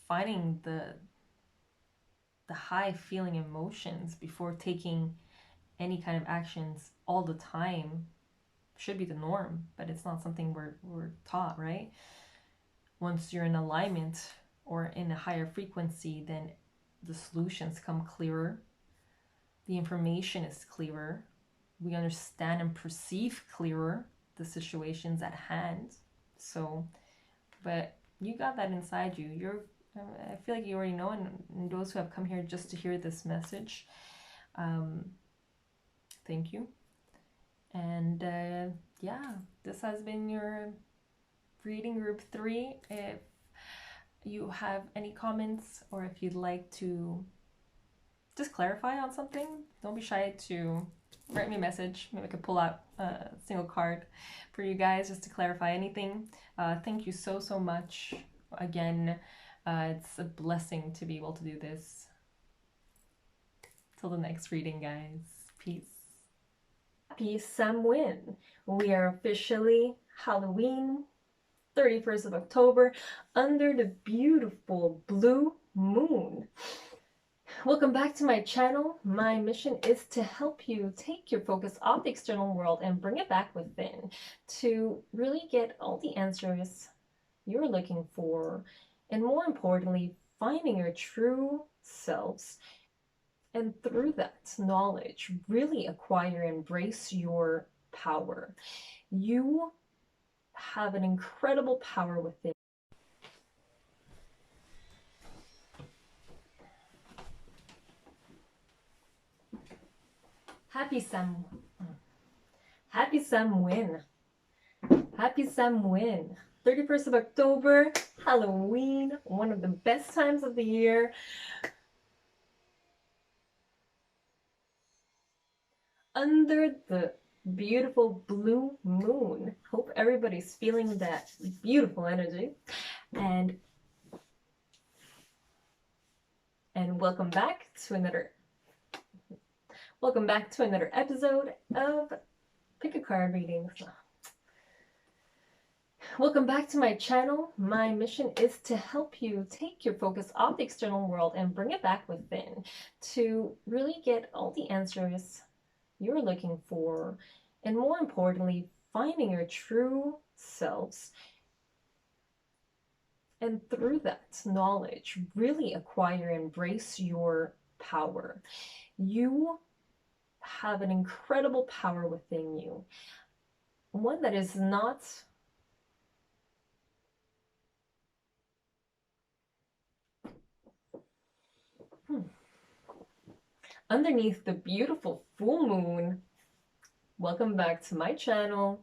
finding the high feeling emotions before taking any kind of actions all the time should be the norm, but it's not something we're taught, right? Once you're in alignment or in a higher frequency, then the solutions come clearer, the information is clearer, we understand and perceive clearer the situations at hand. So, but you got that inside you. I feel like you already know, and those who have come here just to hear this message, thank you. And yeah, this has been your reading group 3. If you have any comments, or if you'd like to just clarify on something, don't be shy to write me a message. Maybe I could pull out a single card for you guys just to clarify anything. Thank you so much. Again, it's a blessing to be able to do this. Till the next reading, guys. Peace. Happy Samhain. We are officially Halloween, 31st of October, under the beautiful blue moon. Welcome back to my channel. My mission is to help you take your focus off the external world and bring it back within, to really get all the answers you're looking for, and more importantly, finding your true selves. And through that knowledge, really acquire and embrace your power. You have an incredible power within. Happy Samhain. Happy Samhain. Happy Samhain. 31st of October, Halloween, one of the best times of the year. Under the beautiful blue moon. Hope everybody's feeling that beautiful energy. And welcome back to another episode of Pick a Card Readings. Welcome back to my channel. My mission is to help you take your focus off the external world and bring it back within, to really get all the answers you're looking for, and more importantly, finding your true selves. And through that knowledge, really acquire and embrace your power. You have an incredible power within you, one that is not underneath the beautiful full moon. Welcome back to my channel,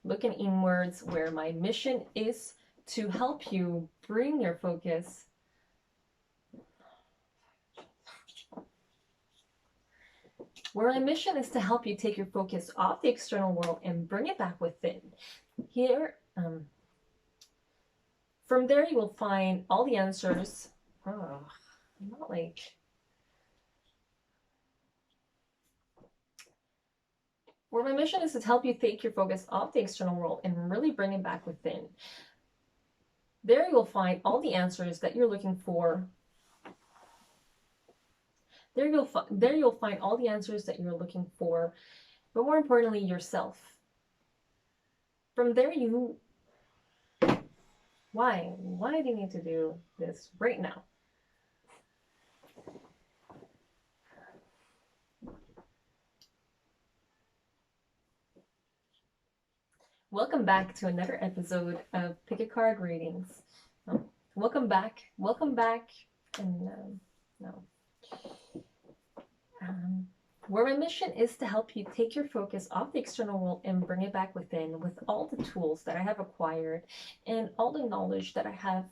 Looking Inwards, where my mission is to help you bring your focus take your focus off the external world and bring it back within. Here, from there you will find all the answers. Oh, not like... Where my mission is to help you take your focus off the external world and really bring it back within. There you will find all the answers that you're looking for. There you'll find all the answers that you're looking for, but more importantly, yourself. From there you... Why do you need to do this right now? Welcome back to another episode of Pick a Card Readings. Welcome back, and where my mission is to help you take your focus off the external world and bring it back within with all the tools that I have acquired and all the knowledge that I have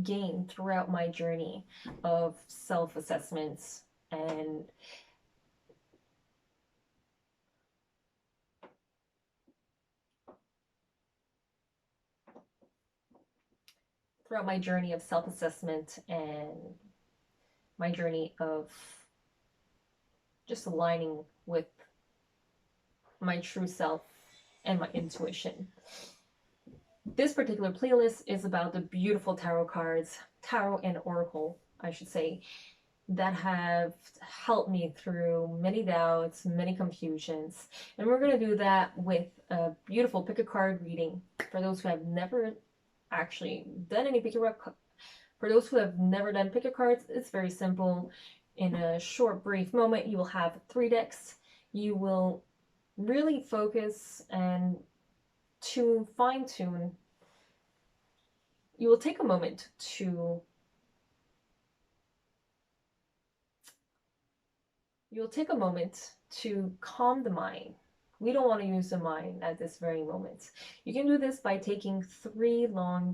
gained throughout my journey of self-assessments and my journey of just aligning with my true self and my intuition. This particular playlist is about the beautiful tarot cards, tarot and oracle, I should say, that have helped me through many doubts, many confusions. And we're going to do that with a beautiful pick a card reading for those who have never actually done any pick a card. For those who have never done pick a cards, it's very simple. In a short, brief moment, you will have 3 decks. You will really focus and to fine-tune. You will take a moment to calm the mind. We don't want to use the mind at this very moment. You can do this by taking 3 long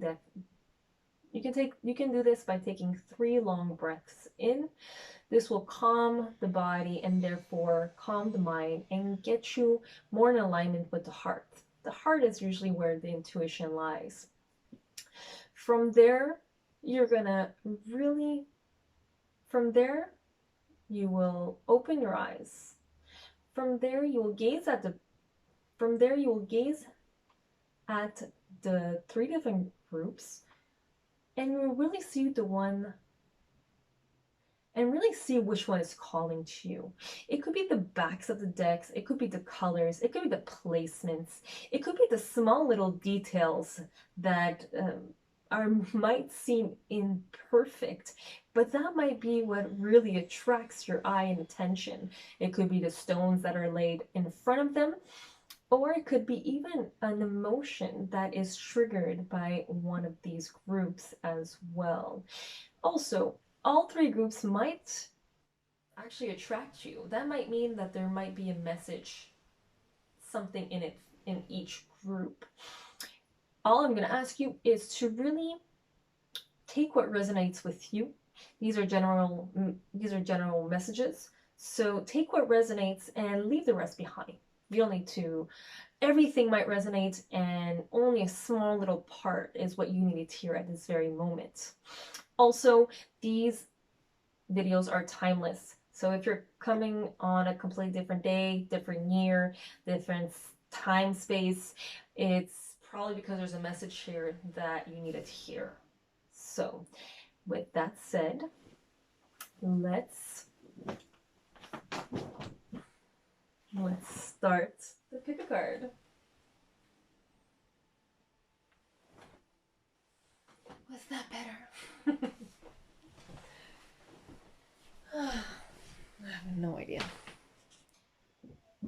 breaths in. This will calm the body and therefore calm the mind and get you more in alignment with the heart. The heart is usually where the intuition lies. From there, you will open your eyes. From there, you will gaze at the 3 different groups, and you will really see which one is calling to you. It could be the backs of the decks, it could be the colors, it could be the placements, it could be the small little details that might seem imperfect, but that might be what really attracts your eye and attention. It could be the stones that are laid in front of them, or it could be even an emotion that is triggered by one of these groups as well. Also, all 3 groups might actually attract you. That might mean that there might be a message, something in it, in each group. All I'm going to ask you is to really take what resonates with you. These are general messages. So take what resonates and leave the rest behind. You don't need to... Everything might resonate, and only a small little part is what you need to hear at this very moment. Also, these videos are timeless. So if you're coming on a completely different day, different year, different time space, it's probably because there's a message here that you needed to hear. So with that said, let's start the pick a card. Was that better? I have no idea.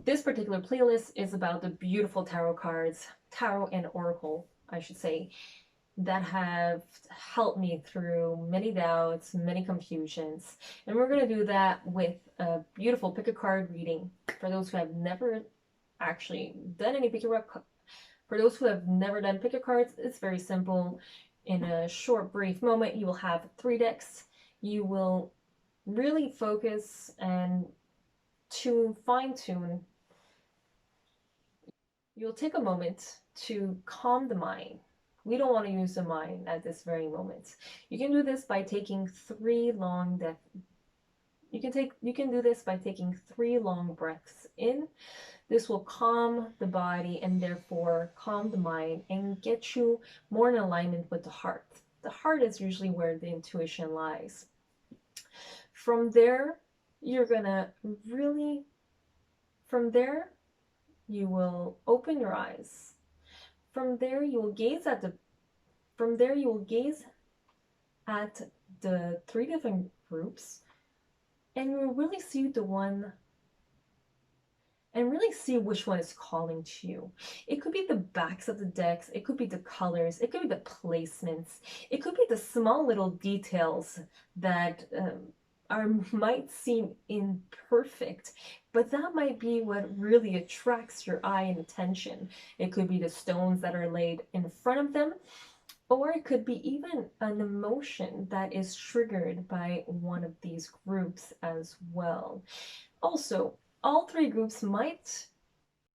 This particular playlist is about the beautiful tarot cards, tarot and oracle, I should say, that have helped me through many doubts, many confusions. And we're going to do that with a beautiful pick a card reading for those who have never actually done any pick a card. For those who have never done pick a cards, it's very simple. In a short, brief moment, you will have 3 decks. You will really focus and fine tune. You'll take a moment to calm the mind. We don't want to use the mind at this very moment. You can do this by taking 3 long you can do this by taking 3 long breaths in. This will calm the body and therefore calm the mind and get you more in alignment with the heart. The heart is usually where the intuition lies. From there, you're gonna really, from there, you will open your eyes. From there, you will gaze at the 3 different groups, and you will really see which one is calling to you. It could be the backs of the decks, it could be the colors, it could be the placements, it could be the small little details that might seem imperfect, but that might be what really attracts your eye and attention. It could be the stones that are laid in front of them, or it could be even an emotion that is triggered by one of these groups as well. Also, all 3 groups might